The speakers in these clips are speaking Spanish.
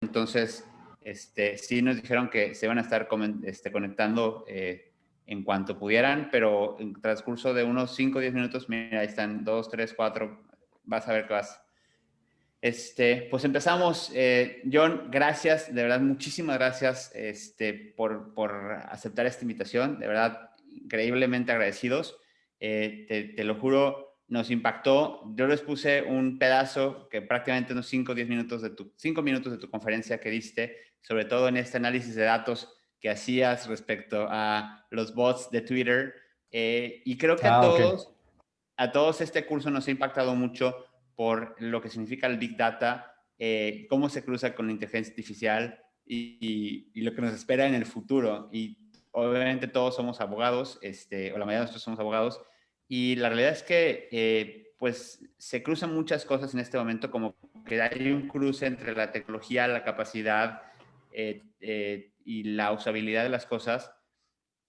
Entonces, sí nos dijeron que se van a estar conectando en cuanto pudieran, pero en transcurso de unos 5 o 10 minutos, mira, ahí están 2, 3, 4, vas a ver qué vas. Pues empezamos. John, gracias, de verdad, muchísimas gracias por aceptar esta invitación, de verdad, increíblemente agradecidos. Te lo juro, nos impactó. Yo les puse un pedazo que prácticamente unos 5 o 10 minutos 5 minutos de tu conferencia que diste, sobre todo en este análisis de datos que hacías respecto a los bots de Twitter. Y creo que Ok. a todos este curso nos ha impactado mucho por lo que significa el Big Data, cómo se cruza con la inteligencia artificial y lo que nos espera en el futuro. Y obviamente todos somos abogados, o la mayoría de nosotros somos abogados, y la realidad es que pues se cruzan muchas cosas en este momento, como que hay un cruce entre la tecnología, la capacidad y la usabilidad de las cosas.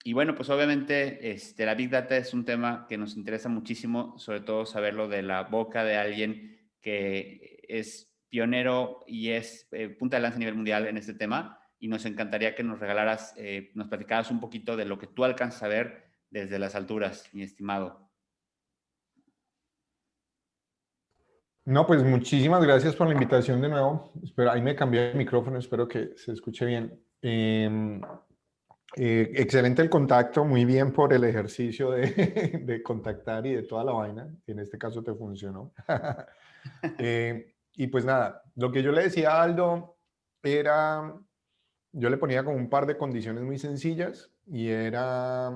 Y bueno, pues obviamente la Big Data es un tema que nos interesa muchísimo, sobre todo saberlo de la boca de alguien que es pionero y es punta de lanza a nivel mundial en este tema. Y nos encantaría que nos regalaras, nos platicaras un poquito de lo que tú alcanzas a ver desde las alturas, mi estimado. No, pues muchísimas gracias por la invitación de nuevo. Espero, ahí me cambié el micrófono, espero que se escuche bien. Excelente el contacto, muy bien por el ejercicio de, de contactar y de toda la vaina. En este caso te funcionó. Y pues nada, lo que yo le decía a Aldo era, yo le ponía como un par de condiciones muy sencillas y era,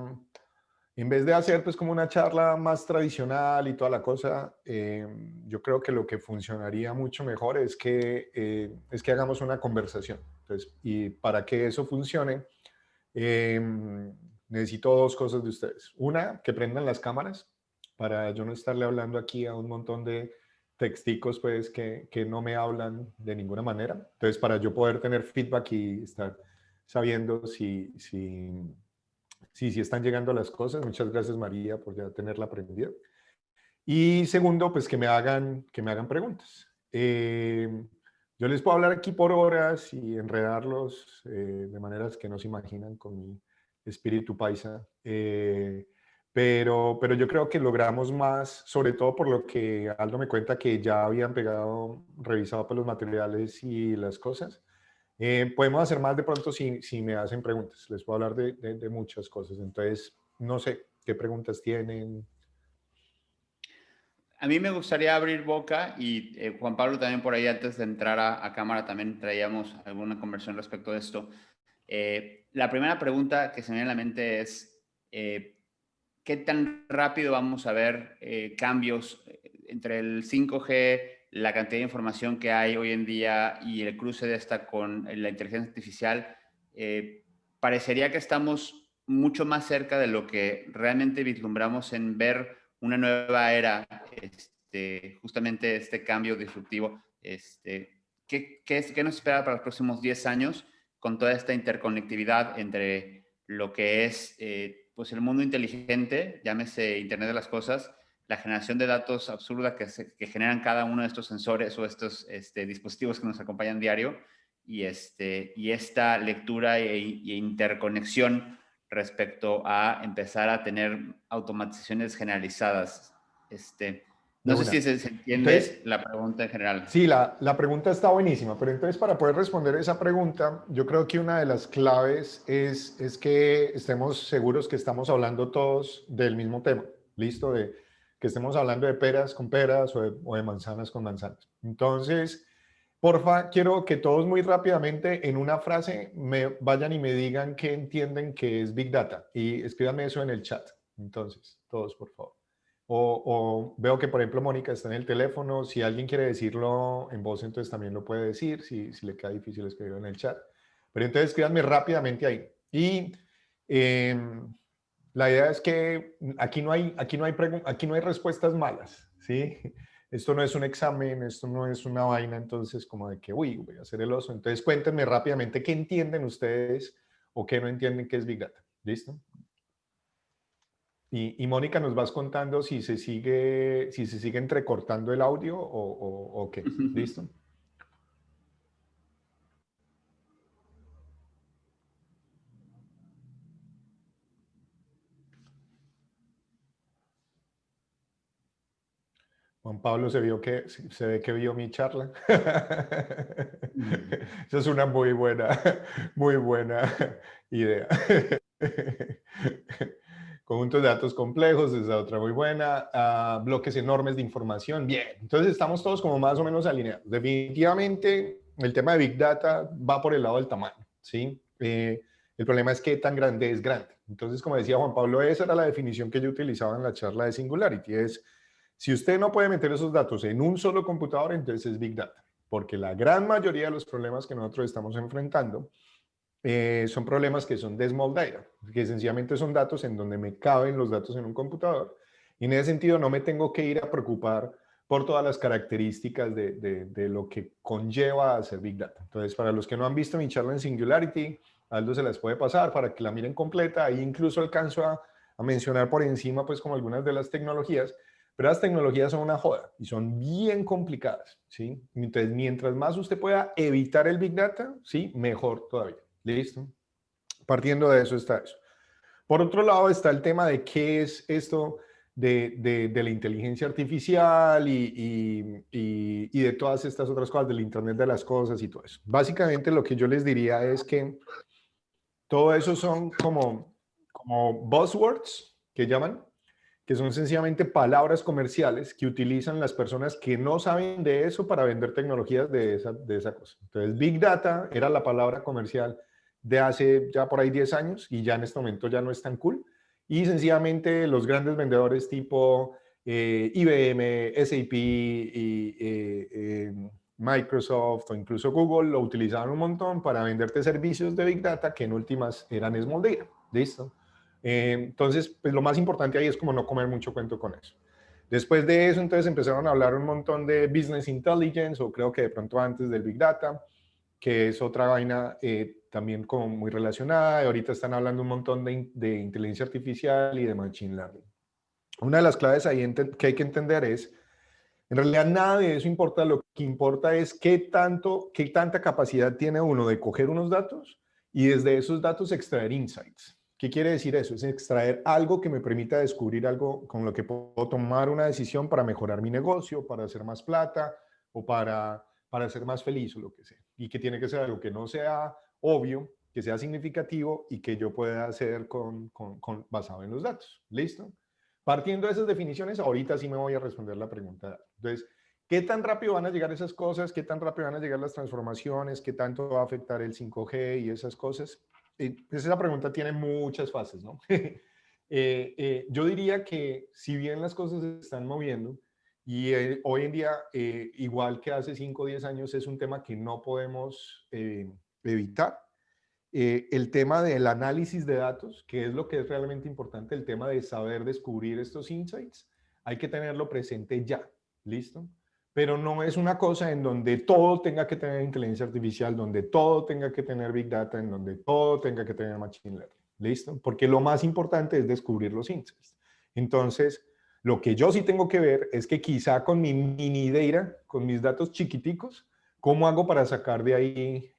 en vez de hacer pues como una charla más tradicional y toda la cosa, yo creo que lo que funcionaría mucho mejor es que hagamos una conversación. Entonces, y para que eso funcione, necesito dos cosas de ustedes. Una, que prendan las cámaras para yo no estarle hablando aquí a un montón de texticos pues que no me hablan de ninguna manera. Entonces, para yo poder tener feedback y estar sabiendo si están llegando las cosas. Muchas gracias, María, por ya tenerla aprendida. Y segundo, pues que me hagan preguntas. Yo les puedo hablar aquí por horas y enredarlos de maneras que no se imaginan con mi espíritu paisa. Pero yo creo que logramos más, sobre todo por lo que Aldo me cuenta que ya habían pegado, revisado por los materiales y las cosas. Podemos hacer más de pronto si me hacen preguntas. Les puedo hablar de muchas cosas. Entonces, no sé qué preguntas tienen. A mí me gustaría abrir boca y Juan Pablo también por ahí antes de entrar a cámara también traíamos alguna conversación respecto de esto. La primera pregunta que se me viene a la mente es, ¿qué tan rápido vamos a ver cambios entre el 5G, la cantidad de información que hay hoy en día y el cruce de esta con la inteligencia artificial? Parecería que estamos mucho más cerca de lo que realmente vislumbramos en ver una nueva era, justamente este cambio disruptivo. ¿Qué nos espera para los próximos 10 años con toda esta interconectividad entre lo que es pues el mundo inteligente, llámese Internet de las Cosas, la generación de datos absurda que generan cada uno de estos sensores o estos dispositivos que nos acompañan diario y esta lectura e interconexión respecto a empezar a tener automatizaciones generalizadas? De No sé si una. se entiende Entonces, la pregunta en general. sí, la pregunta está buenísima, pero entonces para poder responder esa pregunta, yo creo que una de las claves es que estemos seguros que estamos hablando todos del mismo tema, ¿listo? De que estemos hablando de peras con peras o de manzanas con manzanas. Entonces, porfa, quiero que todos muy rápidamente en una frase me vayan y me digan qué entienden que es Big Data y escríbanme eso en el chat. Entonces, todos, por favor. O veo que, por ejemplo, Mónica está en el teléfono. Si alguien quiere decirlo en voz, entonces también lo puede decir, si le queda difícil escribirlo en el chat. Pero entonces escríbanme rápidamente ahí. Y eh, la idea es que aquí no hay respuestas malas, ¿sí? Esto no es un examen, esto no es una vaina, entonces como de que, uy, voy a hacer el oso. Entonces cuéntenme rápidamente qué entienden ustedes o qué no entienden qué es Big Data. ¿Listo? Y Mónica, nos vas contando si se sigue entrecortando el audio o qué. ¿Listo? Juan Pablo se ve que vio mi charla. Esa es una muy buena idea. Conjuntos de datos complejos, esa otra muy buena. Bloques enormes de información. Bien, entonces estamos todos como más o menos alineados. Definitivamente el tema de Big Data va por el lado del tamaño, ¿sí? El problema es qué tan grande es grande. Entonces, como decía Juan Pablo, esa era la definición que yo utilizaba en la charla de Singularity, es si usted no puede meter esos datos en un solo computador, entonces es Big Data, porque la gran mayoría de los problemas que nosotros estamos enfrentando son problemas que son de small data, que sencillamente son datos en donde me caben los datos en un computador, y en ese sentido no me tengo que ir a preocupar por todas las características de lo que conlleva hacer Big Data. Entonces, para los que no han visto mi charla en Singularity, Aldo se las puede pasar para que la miren completa. Ahí incluso alcanzo a mencionar por encima, pues, como algunas de las tecnologías, pero las tecnologías son una joda y son bien complicadas, ¿sí? Entonces, mientras más usted pueda evitar el Big Data, ¿sí? Mejor todavía. ¿Listo? Partiendo de eso está eso. Por otro lado está el tema de qué es esto de la inteligencia artificial y de todas estas otras cosas, del Internet de las cosas y todo eso. Básicamente lo que yo les diría es que todo eso son como buzzwords que llaman, que son sencillamente palabras comerciales que utilizan las personas que no saben de eso para vender tecnologías de esa cosa. Entonces, Big Data era la palabra comercial de hace ya por ahí 10 años y ya en este momento ya no es tan cool. Y sencillamente los grandes vendedores tipo IBM, SAP y Microsoft o incluso Google lo utilizaban un montón para venderte servicios de Big Data que en últimas eran Small Data. ¿Listo? Entonces, pues lo más importante ahí es como no comer mucho cuento con eso. Después de eso, entonces empezaron a hablar un montón de Business Intelligence, o creo que de pronto antes del Big Data, que es otra vaina también como muy relacionada. Y ahorita están hablando un montón de inteligencia artificial y de Machine Learning. Una de las claves ahí que hay que entender es, en realidad nada de eso importa, lo que importa es qué tanta capacidad tiene uno de coger unos datos y desde esos datos extraer insights. ¿Qué quiere decir eso? Es extraer algo que me permita descubrir algo con lo que puedo tomar una decisión para mejorar mi negocio, para hacer más plata o para ser más feliz o lo que sea. Y que tiene que ser algo que no sea obvio, que sea significativo y que yo pueda hacer basado en los datos. ¿Listo? Partiendo de esas definiciones, ahorita sí me voy a responder la pregunta. Entonces, ¿qué tan rápido van a llegar esas cosas? ¿Qué tan rápido van a llegar las transformaciones? ¿Qué tanto va a afectar el 5G y esas cosas? Pues esa pregunta tiene muchas fases, ¿no? Yo diría que si bien las cosas se están moviendo y hoy en día, igual que hace 5 o 10 años, es un tema que no podemos evitar, el tema del análisis de datos, que es lo que es realmente importante, el tema de saber descubrir estos insights, hay que tenerlo presente ya, ¿listo? Pero no es una cosa en donde todo tenga que tener inteligencia artificial, donde todo tenga que tener Big Data, en donde todo tenga que tener Machine Learning, ¿listo? Porque lo más importante es descubrir los insights. Entonces, lo que yo sí tengo que ver es que quizá con mi mini data, con mis datos chiquiticos, ¿cómo hago para sacar de ahí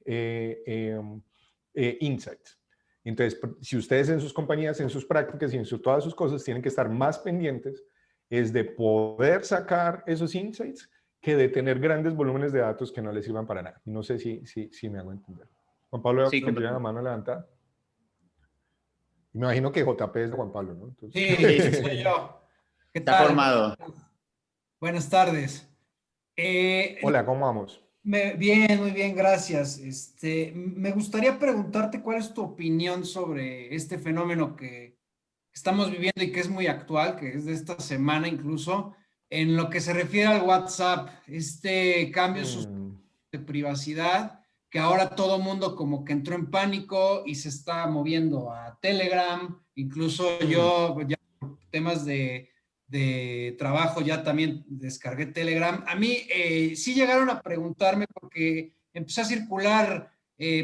insights? Entonces, si ustedes en sus compañías, en sus prácticas y en todas sus cosas tienen que estar más pendientes, es de poder sacar esos insights que de tener grandes volúmenes de datos que no les sirvan para nada. No sé si me hago entender. Juan Pablo, Sí, tiene la mano levantada. Me imagino que JP es de Juan Pablo, ¿no? Entonces... Sí, soy yo. ¿Qué está tal? formado. Buenas tardes. Hola, ¿cómo vamos? Bien, muy bien, gracias. Me gustaría preguntarte cuál es tu opinión sobre este fenómeno que estamos viviendo y que es muy actual, que es de esta semana incluso, en lo que se refiere al WhatsApp, este cambio Mm, de privacidad, que ahora todo mundo como que entró en pánico y se está moviendo a Telegram, incluso mm. yo ya por temas de trabajo ya también descargué Telegram. A mí sí llegaron a preguntarme porque empezó a circular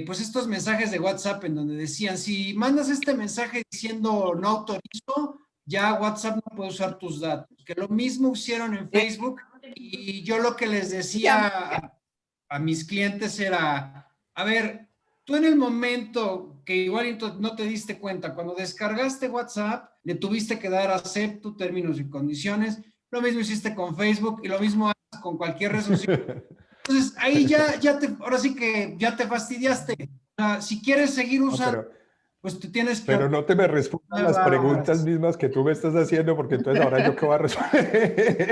pues estos mensajes de WhatsApp en donde decían, si mandas este mensaje diciendo no autorizo, ya WhatsApp no puede usar tus datos. Que lo mismo hicieron en Facebook y yo lo que les decía a mis clientes era, a ver, tú en el momento que igual no te diste cuenta, cuando descargaste WhatsApp, le tuviste que dar acepto, términos y condiciones, lo mismo hiciste con Facebook y lo mismo haces con cualquier red social. Entonces, ahí ahora sí que ya te fastidiaste. O sea, si quieres seguir No, usando, pues tú tienes que... pero no te me respondas las preguntas mismas que tú me estás haciendo, porque entonces ahora yo qué voy a responder.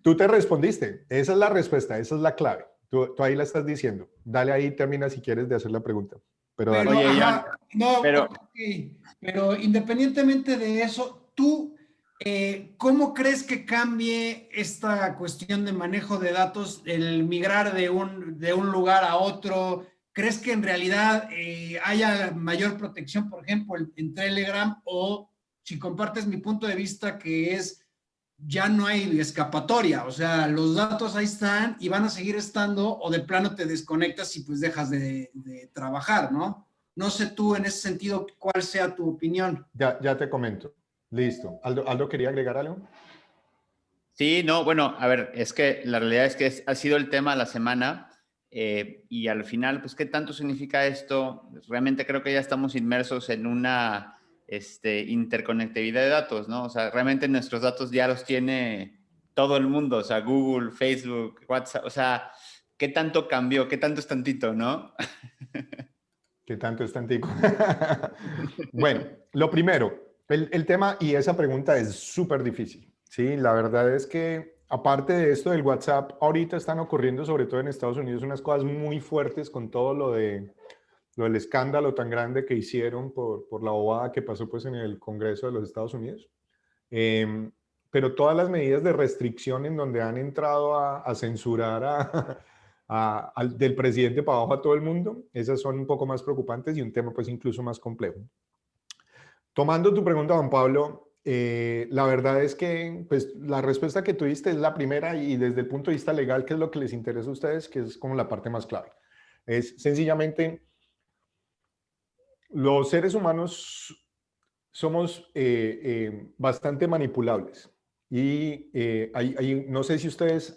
Tú te respondiste. Esa es la respuesta, esa es la clave. Tú ahí la estás diciendo. Dale ahí, termina si quieres de hacer la pregunta. Pero dale. Pero, Oye, ajá, John, no, pero ok, pero independientemente de eso, tú, ¿cómo crees que cambie esta cuestión de manejo de datos, el migrar de un lugar a otro? ¿Crees que en realidad haya mayor protección, por ejemplo, en Telegram? O si compartes mi punto de vista, que es ya no hay escapatoria, o sea, los datos ahí están y van a seguir estando, o de plano te desconectas y pues dejas de trabajar, ¿no? No sé tú en ese sentido cuál sea tu opinión. Ya te comento. Listo. Aldo, ¿quería agregar algo? sí, no, bueno, a ver, es que la realidad es que ha sido el tema de la semana y al final, pues, ¿qué tanto significa esto? Realmente creo que ya estamos inmersos en una interconectividad de datos, ¿no? O sea, realmente nuestros datos ya los tiene todo el mundo, o sea, Google, Facebook, WhatsApp, o sea, ¿qué tanto cambió? ¿Qué tanto es tantito, no? ¿Qué tanto es tantico? Bueno, lo primero, el tema y esa pregunta es súper difícil. Sí, la verdad es que aparte de esto del WhatsApp, ahorita están ocurriendo, sobre todo en Estados Unidos, unas cosas muy fuertes con todo lo del escándalo tan grande que hicieron por la bobada que pasó pues en el Congreso de los Estados Unidos. Eh, pero todas las medidas de restricción en donde han entrado a censurar del presidente para abajo a todo el mundo, esas son un poco más preocupantes y un tema pues incluso más complejo. Tomando tu pregunta, Juan Pablo, la verdad es que pues, la respuesta que tuviste es la primera y desde el punto de vista legal, ¿qué es lo que les interesa a ustedes? Que es como la parte más clave. Es sencillamente, los seres humanos somos bastante manipulables y no sé si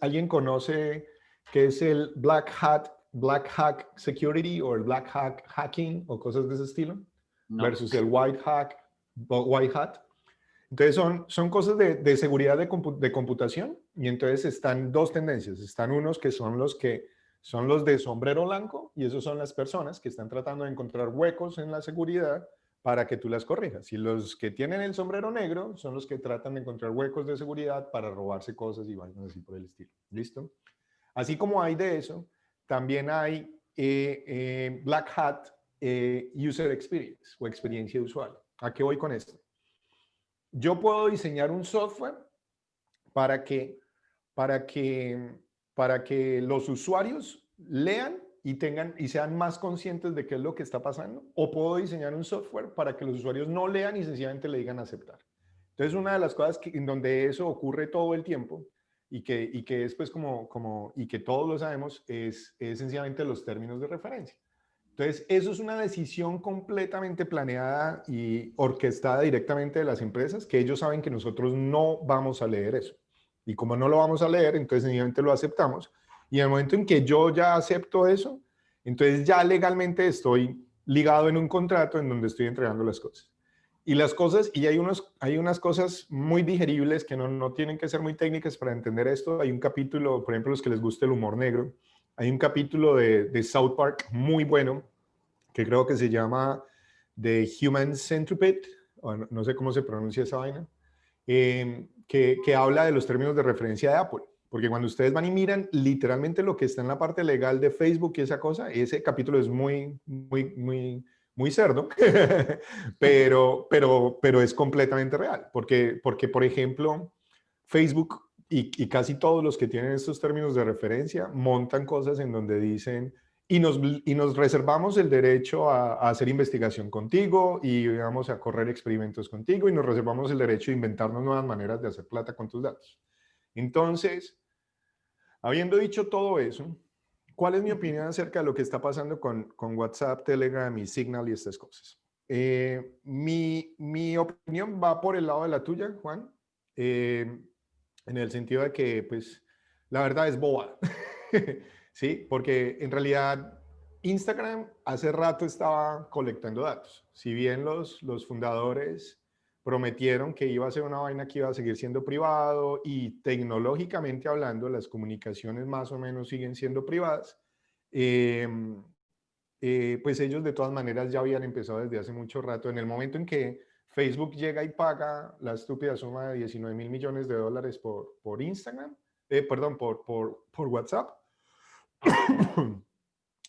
alguien conoce qué es el Black Hack Security o el Black Hack Hacking o cosas de ese estilo No. versus el White Hat. Entonces son cosas de seguridad de computación y entonces están dos tendencias. Están unos que son los de sombrero blanco y esos son las personas que están tratando de encontrar huecos en la seguridad para que tú las corrijas. Y los que tienen el sombrero negro son los que tratan de encontrar huecos de seguridad para robarse cosas y vainas así por el estilo. ¿Listo? Así como hay de eso, también hay Black Hat User Experience o experiencia de usuario. ¿A qué voy con esto? Yo puedo diseñar un software para que, para que, para que los usuarios lean y sean más conscientes de qué es lo que está pasando, o puedo diseñar un software para que los usuarios no lean y sencillamente le digan aceptar. Entonces, una de las cosas en donde eso ocurre todo el tiempo y que es pues y que todos lo sabemos, es sencillamente los términos de referencia. Entonces, eso es una decisión completamente planeada y orquestada directamente de las empresas, que ellos saben que nosotros no vamos a leer eso. Y como no lo vamos a leer, entonces sencillamente lo aceptamos. Y en el momento en que yo ya acepto eso, entonces ya legalmente estoy ligado en un contrato en donde estoy entregando las cosas. Y hay unas cosas muy digeribles que no tienen que ser muy técnicas para entender esto. Hay un capítulo, por ejemplo, los que les guste el humor negro, hay un capítulo de South Park muy bueno, que creo que se llama The Human Centipede, o no sé cómo se pronuncia esa vaina, que habla de los términos de referencia de Apple. Porque cuando ustedes van y miran literalmente lo que está en la parte legal de Facebook y esa cosa, ese capítulo es muy cerdo, pero es completamente real. Porque, por ejemplo, Facebook y casi todos los que tienen estos términos de referencia montan cosas en donde dicen y nos reservamos el derecho a hacer investigación contigo y vamos a correr experimentos contigo y nos reservamos el derecho de inventarnos nuevas maneras de hacer plata con tus datos. Entonces, habiendo dicho todo eso, ¿cuál es mi opinión acerca de lo que está pasando con WhatsApp, Telegram y Signal y estas cosas? Mi opinión va por el lado de la tuya, Juan, en el sentido de que, pues, la verdad es boba. Sí, porque en realidad Instagram hace rato estaba colectando datos. Si bien los fundadores prometieron que iba a ser una vaina que iba a seguir siendo privado y tecnológicamente hablando, las comunicaciones más o menos siguen siendo privadas. Pues ellos de todas maneras ya habían empezado desde hace mucho rato. En el momento en que Facebook llega y paga la estúpida suma de 19.000 millones de dólares por Instagram, perdón, por WhatsApp,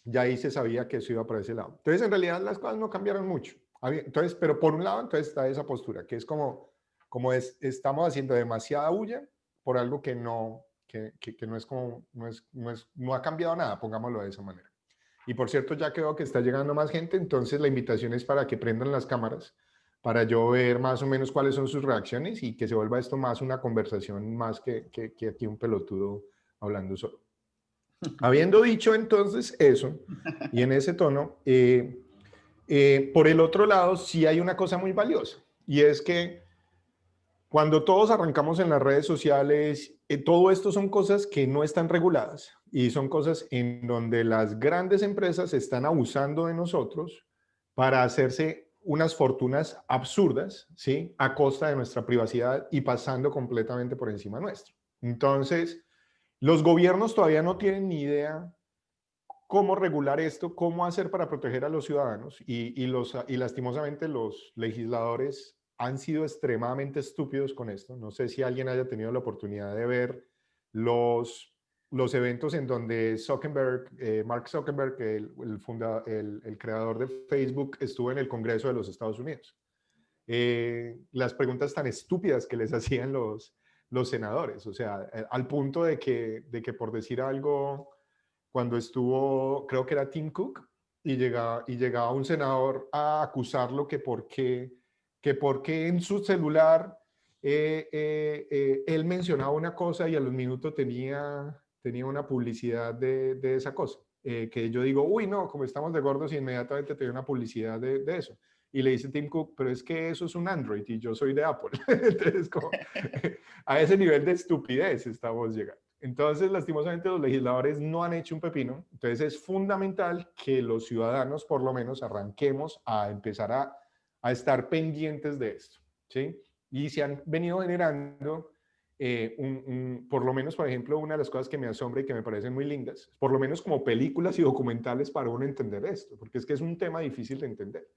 ya ahí se sabía que eso iba para ese lado. Entonces, en realidad las cosas no cambiaron mucho. Entonces, pero por un lado, entonces está esa postura, que es como estamos haciendo demasiada bulla por algo que no, que no es como, no ha cambiado nada, pongámoslo de esa manera. Y por cierto, ya que veo que está llegando más gente, entonces la invitación es para que prendan las cámaras, para yo ver más o menos cuáles son sus reacciones y que se vuelva esto más una conversación más que aquí un pelotudo hablando solo. Habiendo dicho entonces eso, y en ese tono, por el otro lado, sí hay una cosa muy valiosa, y es que cuando todos arrancamos en las redes sociales, todo esto son cosas que no están reguladas y son cosas en donde las grandes empresas están abusando de nosotros para hacerse unas fortunas absurdas, ¿sí? A costa de nuestra privacidad y pasando completamente por encima nuestro. Entonces, los gobiernos todavía no tienen ni idea cómo regular esto, cómo hacer para proteger a los ciudadanos y lastimosamente los legisladores han sido extremadamente estúpidos con esto. No sé si alguien haya tenido la oportunidad de ver los eventos en donde Mark Zuckerberg, el creador de Facebook, estuvo en el Congreso de los Estados Unidos. Las preguntas tan estúpidas que les hacían los senadores, o sea, al punto de que por decir algo, cuando estuvo, creo que era Tim Cook, y llegaba un senador a acusarlo que por qué en su celular él mencionaba una cosa y a los minutos tenía una publicidad de esa cosa. Que yo digo, uy, no, como estamos de gordos, y inmediatamente tenía una publicidad de eso. Y le dice Tim Cook, pero es que eso es un Android y yo soy de Apple. Entonces, como, a ese nivel de estupidez estamos llegando. Entonces, lastimosamente, los legisladores no han hecho un pepino. Entonces, es fundamental que los ciudadanos, por lo menos, arranquemos a empezar a estar pendientes de esto, ¿sí? Y se han venido generando, por lo menos, por ejemplo, una de las cosas que me asombra y que me parecen muy lindas, por lo menos como películas y documentales para uno entender esto, porque es que es un tema difícil de entender.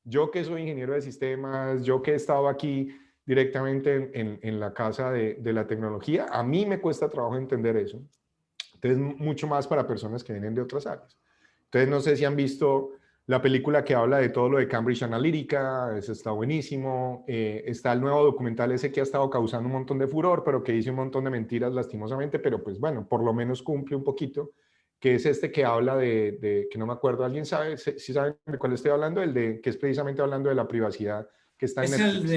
Yo que soy ingeniero de sistemas, yo que he estado aquí directamente en la casa de la tecnología, a mí me cuesta trabajo entender eso. Entonces, mucho más para personas que vienen de otras áreas. Entonces, no sé si han visto la película que habla de todo lo de Cambridge Analytica, eso está buenísimo. Está el nuevo documental ese que ha estado causando un montón de furor, pero que dice un montón de mentiras lastimosamente, pero pues bueno, por lo menos cumple un poquito, que es este que habla que no me acuerdo, ¿alguien sabe? ¿Sí saben de cuál estoy hablando? Que es precisamente hablando de la privacidad que está en Es Netflix.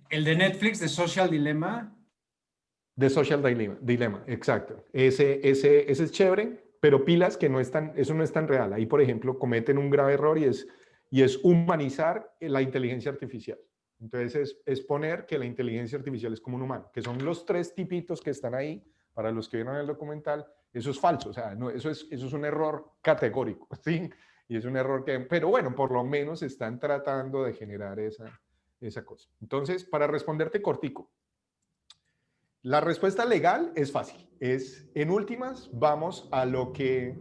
el de Netflix, de Social Dilemma. The Social Dilemma, exacto. Ese es chévere, pero pilas que no están, eso no es tan real. Ahí, por ejemplo, cometen un grave error y es humanizar la inteligencia artificial. Entonces, es poner que la inteligencia artificial es como un humano, que son los tres tipitos que están ahí, para los que vieron el documental. Eso es falso, o sea, no, eso es un error categórico, ¿sí? Y es un error pero bueno, por lo menos están tratando de generar esa cosa. Entonces, para responderte cortico, la respuesta legal es fácil. En últimas, vamos a lo que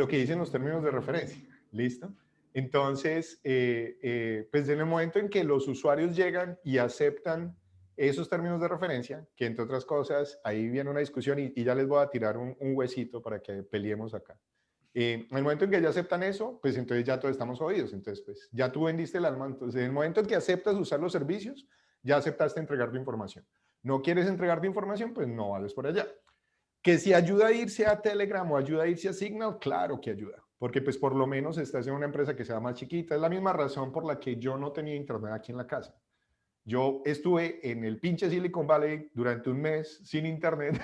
dicen los términos de referencia. ¿Listo? Entonces, pues en el momento en que los usuarios llegan y aceptan esos términos de referencia, que entre otras cosas, ahí viene una discusión y ya les voy a tirar un huesito para que peleemos acá. En el momento en que ya aceptan eso, pues entonces ya todos estamos jodidos. Entonces, pues ya tú vendiste el alma. Entonces, en el momento en que aceptas usar los servicios, ya aceptaste entregar tu información. ¿No quieres entregar tu información? Pues no vales por allá. Que si ayuda a irse a Telegram o ayuda a irse a Signal, claro que ayuda. Porque pues por lo menos estás en una empresa que sea más chiquita. Es la misma razón por la que yo no tenía internet aquí en la casa. Yo estuve en el pinche Silicon Valley durante un mes sin internet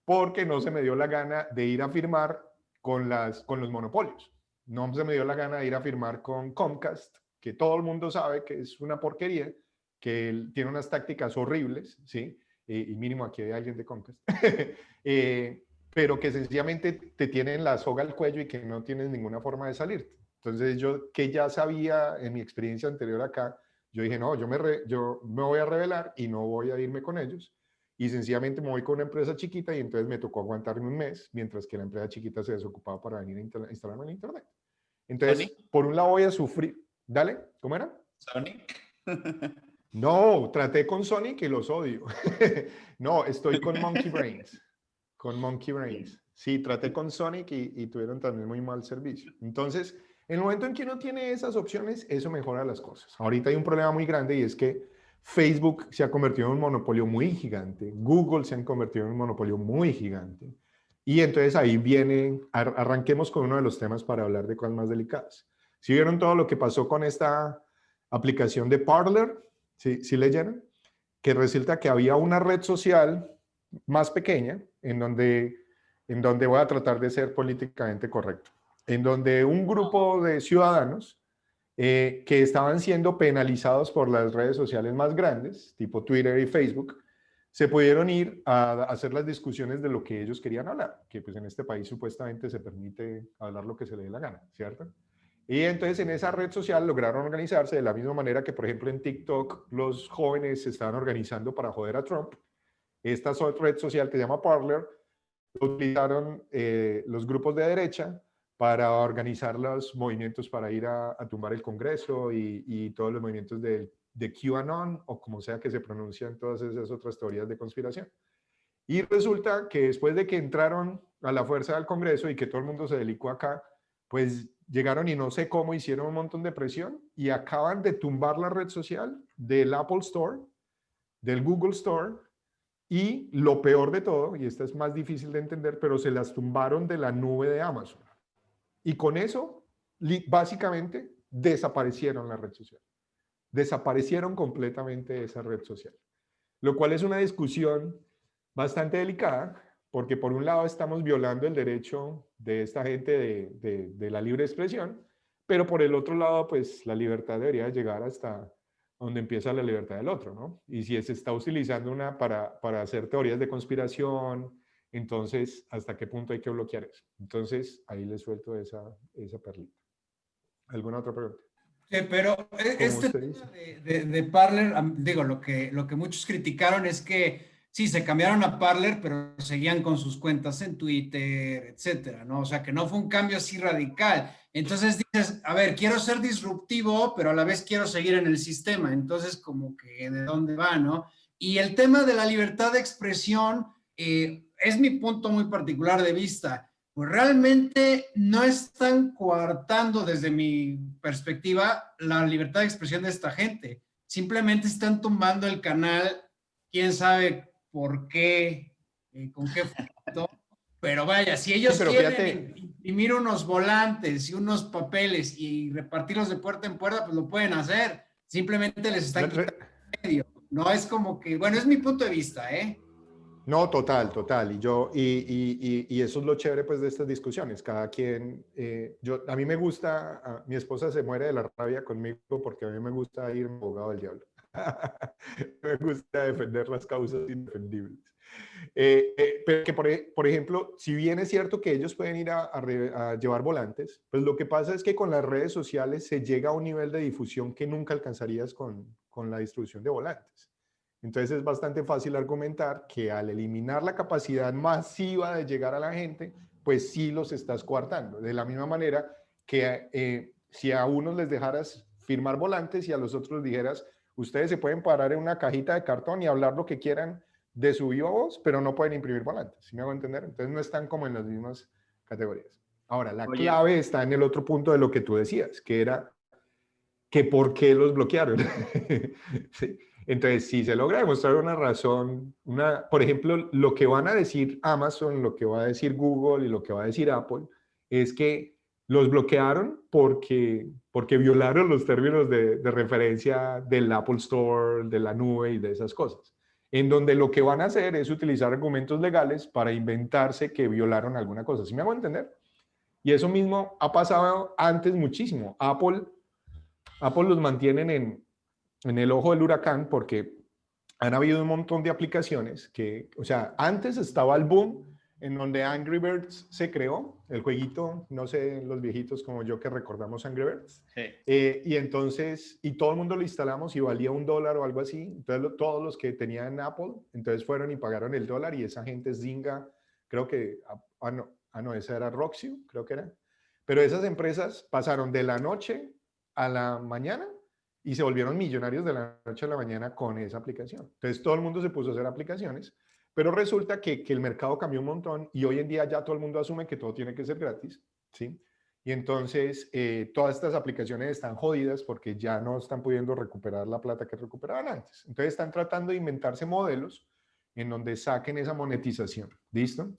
porque no se me dio la gana de ir a firmar con los monopolios. No se me dio la gana de ir a firmar con Comcast, que todo el mundo sabe que es una porquería, que tiene unas tácticas horribles, ¿sí? Y mínimo aquí hay alguien de Comcast. Pero que sencillamente te tienen la soga al cuello y que no tienes ninguna forma de salir. Entonces yo, que ya sabía en mi experiencia anterior acá, yo dije, no, yo me voy a rebelar y no voy a irme con ellos. Y sencillamente me voy con una empresa chiquita y entonces me tocó aguantarme un mes, mientras que la empresa chiquita se desocupaba para venir a instalarme en Internet. Entonces, ¿Sonic? por un lado voy a sufrir. Dale, ¿cómo era? ¿Sonic? No, traté con Sonic y los odio. No, estoy con Monkey Brains. Con Monkey Brains. Sí, traté con Sonic y tuvieron también muy mal servicio. Entonces, en el momento en que uno tiene esas opciones, eso mejora las cosas. Ahorita hay un problema muy grande y es que Facebook se ha convertido en un monopolio muy gigante. Google se ha convertido en un monopolio muy gigante. Y entonces ahí viene, arranquemos con uno de los temas para hablar de cosas más delicadas. ¿Sí vieron todo lo que pasó con esta aplicación de Parler? ¿Sí leyeron? Que resulta que había una red social más pequeña en donde voy a tratar de ser políticamente correcto, en donde un grupo de ciudadanos que estaban siendo penalizados por las redes sociales más grandes, tipo Twitter y Facebook, se pudieron ir a hacer las discusiones de lo que ellos querían hablar, que pues en este país supuestamente se permite hablar lo que se le dé la gana, ¿cierto? Y entonces en esa red social lograron organizarse de la misma manera que, por ejemplo, en TikTok los jóvenes se estaban organizando para joder a Trump. Esta red social que se llama Parler lo utilizaron los grupos de derecha para organizar los movimientos para ir a tumbar el Congreso y todos los movimientos de QAnon o como sea que se pronuncian todas esas otras teorías de conspiración. Y resulta que después de que entraron a la fuerza del Congreso y que todo el mundo se delicó acá, pues llegaron y no sé cómo hicieron un montón de presión y acaban de tumbar la red social del Apple Store, del Google Store y lo peor de todo, y esta es más difícil de entender, pero se las tumbaron de la nube de Amazon. Y con eso, básicamente, desaparecieron la red social. Desaparecieron completamente esa red social. Lo cual es una discusión bastante delicada, porque por un lado estamos violando el derecho de esta gente de la libre expresión, pero por el otro lado, pues la libertad debería llegar hasta donde empieza la libertad del otro, ¿no? Y si se está utilizando una para hacer teorías de conspiración, entonces, ¿hasta qué punto hay que bloquear eso? Entonces, ahí les suelto esa perlita. ¿Alguna otra pregunta? Pero Como este usted tema dice. de Parler, digo, lo que muchos criticaron es que sí, se cambiaron a Parler, pero seguían con sus cuentas en Twitter, etcétera, ¿no? O sea, que no fue un cambio así radical. Entonces dices, a ver, quiero ser disruptivo, pero a la vez quiero seguir en el sistema. Entonces, como que de dónde va, ¿no? Y el tema de la libertad de expresión es mi punto muy particular de vista. Pues realmente no están coartando desde mi perspectiva la libertad de expresión de esta gente. Simplemente están tumbando el canal, quién sabe por qué, con qué fruto. Pero vaya, si Sí, ellos pero quieren fíjate, imprimir unos volantes y unos papeles y repartirlos de puerta en puerta, pues lo pueden hacer. Simplemente les están quitando medio. No es como que, bueno, es mi punto de vista, ¿eh? no, total, total. Y eso es lo chévere pues de estas discusiones. Cada quien, a mí me gusta, mi esposa se muere de la rabia conmigo porque a mí me gusta ir abogado del diablo. Me gusta defender las causas indefendibles. Pero que, por ejemplo, si bien es cierto que ellos pueden ir a llevar volantes, pues lo que pasa es que con las redes sociales se llega a un nivel de difusión que nunca alcanzarías con la distribución de volantes. Entonces es bastante fácil argumentar que al eliminar la capacidad masiva de llegar a la gente, pues sí los estás coartando. De la misma manera que si a unos les dejaras firmar volantes y a los otros dijeras, ustedes se pueden parar en una cajita de cartón y hablar lo que quieran de su viva voz, pero no pueden imprimir volantes. ¿Sí me hago entender? Entonces no están como en las mismas categorías. Ahora, la Oye, clave está en el otro punto de lo que tú decías, que era que por qué los bloquearon. Sí. Entonces, si se logra demostrar una razón, por ejemplo, lo que van a decir Amazon, lo que va a decir Google y lo que va a decir Apple, es que los bloquearon porque violaron los términos de referencia del Apple Store, de la nube y de esas cosas. En donde lo que van a hacer es utilizar argumentos legales para inventarse que violaron alguna cosa. ¿Sí me hago entender? Y eso mismo ha pasado antes muchísimo. Apple los mantienen en el ojo del huracán porque han habido un montón de aplicaciones que, o sea, antes estaba el boom en donde Angry Birds se creó, el jueguito, no sé, los viejitos como yo que recordamos Angry Birds. Sí. Y entonces, y todo el mundo lo instalamos y valía $1 o algo así. Entonces, todos los que tenían Apple, entonces fueron y pagaron el dólar y esa gente Zynga, creo que, no, esa era Roxy, creo que era. Pero esas empresas pasaron de la noche a la mañana y se volvieron millonarios de la noche a la mañana con esa aplicación. Entonces, todo el mundo se puso a hacer aplicaciones. Pero resulta que el mercado cambió un montón y hoy en día ya todo el mundo asume que todo tiene que ser gratis, ¿sí? Y entonces todas estas aplicaciones están jodidas porque ya no están pudiendo recuperar la plata que recuperaban antes. Entonces están tratando de inventarse modelos en donde saquen esa monetización, ¿listo?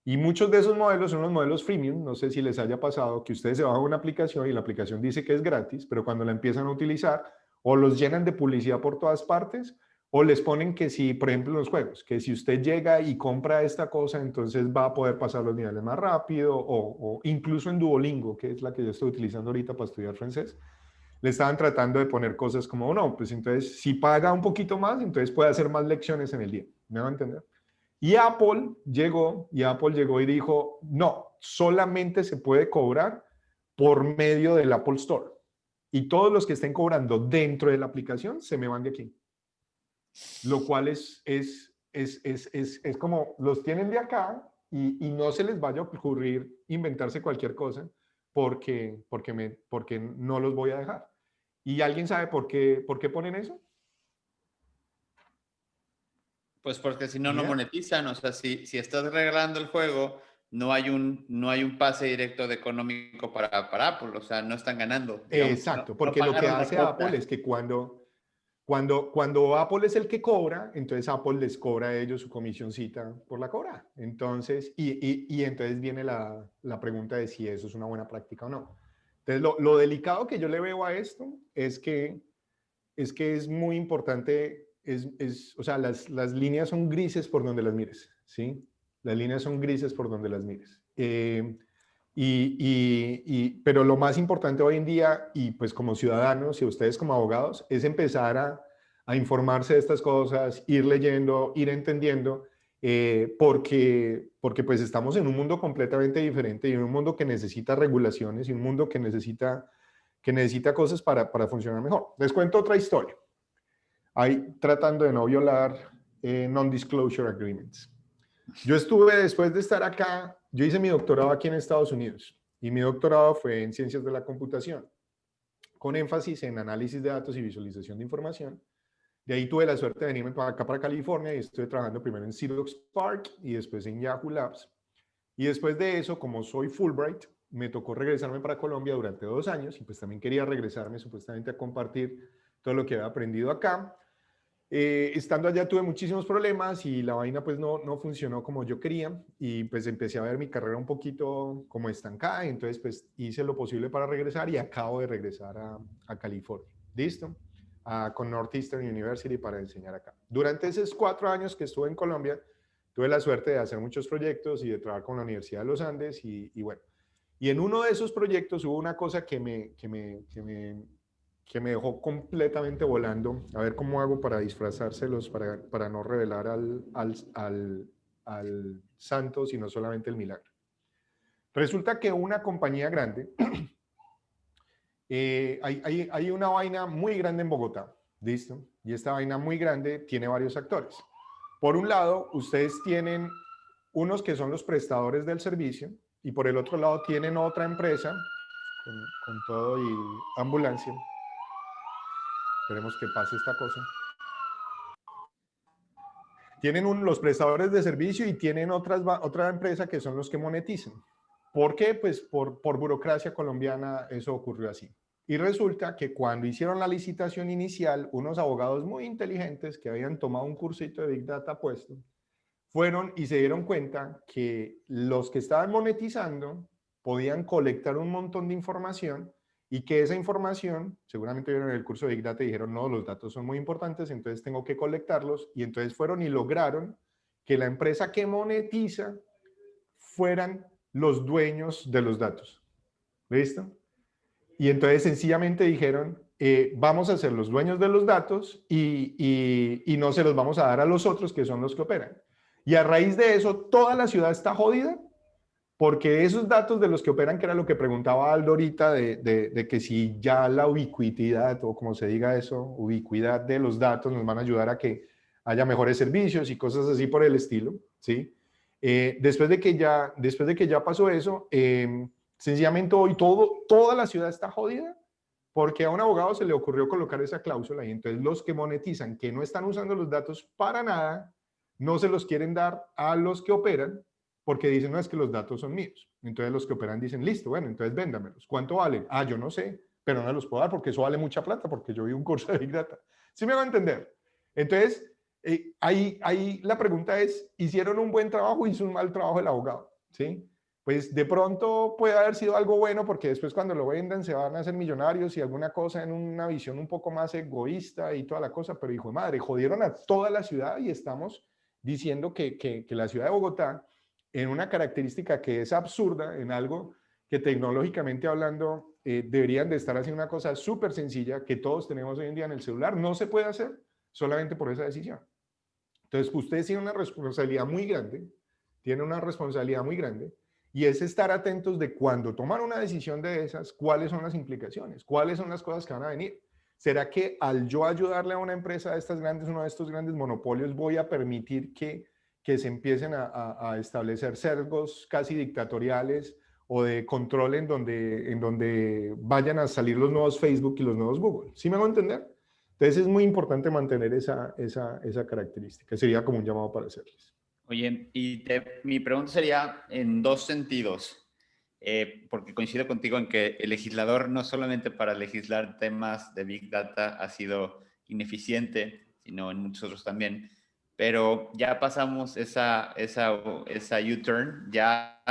Y muchos de esos modelos son los modelos freemium. No sé si les haya pasado que ustedes se bajan una aplicación y la aplicación dice que es gratis, pero cuando la empiezan a utilizar o los llenan de publicidad por todas partes, o les ponen que si, por ejemplo, en los juegos, que si usted llega y compra esta cosa, entonces va a poder pasar los niveles más rápido, o incluso en Duolingo, que es la que yo estoy utilizando ahorita para estudiar francés, le estaban tratando de poner cosas como, no, pues entonces si paga un poquito más, entonces puede hacer más lecciones en el día. ¿Me van a entender? Y Apple llegó y dijo, no, solamente se puede cobrar por medio del Apple Store. Y todos los que estén cobrando dentro de la aplicación se me van de aquí. Lo cual es como los tienen de acá y no se les vaya a ocurrir inventarse cualquier cosa porque no los voy a dejar. ¿Y alguien sabe por qué ponen eso? Pues porque si no, no ¿Ya? monetizan. O sea, si estás regalando el juego, no hay un pase directo de económico para Apple. O sea, no están ganando. Digamos, Exacto, no porque lo que pagaron la hace Apple cuota. es que cuando Apple es el que cobra, entonces Apple les cobra a ellos su comisioncita por la cobra. Entonces, y entonces viene la pregunta de si eso es una buena práctica o no. Entonces, lo delicado que yo le veo a esto es muy importante, o sea, las líneas son grises por donde las mires, ¿sí? Las líneas son grises por donde las mires. Pero lo más importante hoy en día, y pues como ciudadanos y ustedes como abogados, es empezar a informarse de estas cosas, ir leyendo, ir entendiendo, porque pues estamos en un mundo completamente diferente y en un mundo que necesita regulaciones y un mundo que necesita cosas para funcionar mejor. Les cuento otra historia. Ahí tratando de no violar non-disclosure agreements. Yo estuve, después de estar acá, yo hice mi doctorado aquí en Estados Unidos y mi doctorado fue en ciencias de la computación, con énfasis en análisis de datos y visualización de información. De ahí tuve la suerte de venirme para acá, para California, y estuve trabajando primero en Xerox PARC y después en Yahoo Labs. Y después de eso, como soy Fulbright, me tocó regresarme para Colombia durante 2 años y pues también quería regresarme supuestamente a compartir todo lo que había aprendido acá. Estando allá tuve muchísimos problemas y la vaina pues no funcionó como yo quería y pues empecé a ver mi carrera un poquito como estancada, y entonces pues hice lo posible para regresar y acabo de regresar a California. ¿Listo? Con Northeastern University para enseñar acá. Durante esos 4 años que estuve en Colombia, tuve la suerte de hacer muchos proyectos y de trabajar con la Universidad de los Andes y bueno. Y en uno de esos proyectos hubo una cosa que me dejó completamente volando. A ver cómo hago para disfrazárselos, para no revelar al santo, sino solamente el milagro. Resulta que una compañía grande, hay una vaina muy grande en Bogotá, ¿listo? Y esta vaina muy grande tiene varios actores. Por un lado, ustedes tienen unos que son los prestadores del servicio y por el otro lado tienen otra empresa con todo y ambulancia. Esperemos que pase esta cosa. Tienen los prestadores de servicio y tienen otra empresa que son los que monetizan. ¿Por qué? Pues por burocracia colombiana eso ocurrió así. Y resulta que cuando hicieron la licitación inicial, unos abogados muy inteligentes que habían tomado un cursito de Big Data puesto, fueron y se dieron cuenta que los que estaban monetizando podían colectar un montón de información y que esa información, seguramente vieron en el curso de Big Data y dijeron, no, los datos son muy importantes, entonces tengo que colectarlos, y entonces fueron y lograron que la empresa que monetiza fueran los dueños de los datos. ¿Listo? Y entonces sencillamente dijeron, vamos a ser los dueños de los datos y no se los vamos a dar a los otros que son los que operan. Y a raíz de eso, toda la ciudad está jodida porque esos datos de los que operan, que era lo que preguntaba Aldo ahorita, de que si ya la ubicuidad, o como se diga eso, ubicuidad de los datos nos van a ayudar a que haya mejores servicios y cosas así por el estilo, ¿sí? Después de que ya pasó eso, sencillamente hoy toda la ciudad está jodida porque a un abogado se le ocurrió colocar esa cláusula y entonces los que monetizan, que no están usando los datos para nada, no se los quieren dar a los que operan porque dicen, no, es que los datos son míos. Entonces los que operan dicen, listo, bueno, entonces véndamelos. ¿Cuánto valen? Ah, yo no sé, pero no los puedo dar porque eso vale mucha plata porque yo vi un curso de Big Data. ¿Sí me va a entender? Entonces, ahí la pregunta es, ¿hicieron un buen trabajo o hizo un mal trabajo el abogado? ¿Sí? Pues de pronto puede haber sido algo bueno porque después cuando lo vendan se van a hacer millonarios y alguna cosa en una visión un poco más egoísta y toda la cosa, pero hijo de madre, jodieron a toda la ciudad y estamos diciendo que la ciudad de Bogotá, en una característica que es absurda, en algo que tecnológicamente hablando deberían de estar haciendo una cosa súper sencilla que todos tenemos hoy en día en el celular, no se puede hacer solamente por esa decisión. Entonces, usted tiene una responsabilidad muy grande, y es estar atentos de cuando toman una decisión de esas, cuáles son las implicaciones, cuáles son las cosas que van a venir. ¿Será que al yo ayudarle a una empresa de estas grandes, uno de estos grandes monopolios, voy a permitir que se empiecen a establecer sesgos casi dictatoriales o de control en donde vayan a salir los nuevos Facebook y los nuevos Google? ¿Sí me hago entender? Entonces es muy importante mantener esa característica. Sería como un llamado para hacerles. Oye, mi pregunta sería en dos sentidos, porque coincido contigo en que el legislador no solamente para legislar temas de Big Data ha sido ineficiente, sino en muchos otros también, pero ya pasamos esa U-turn, ya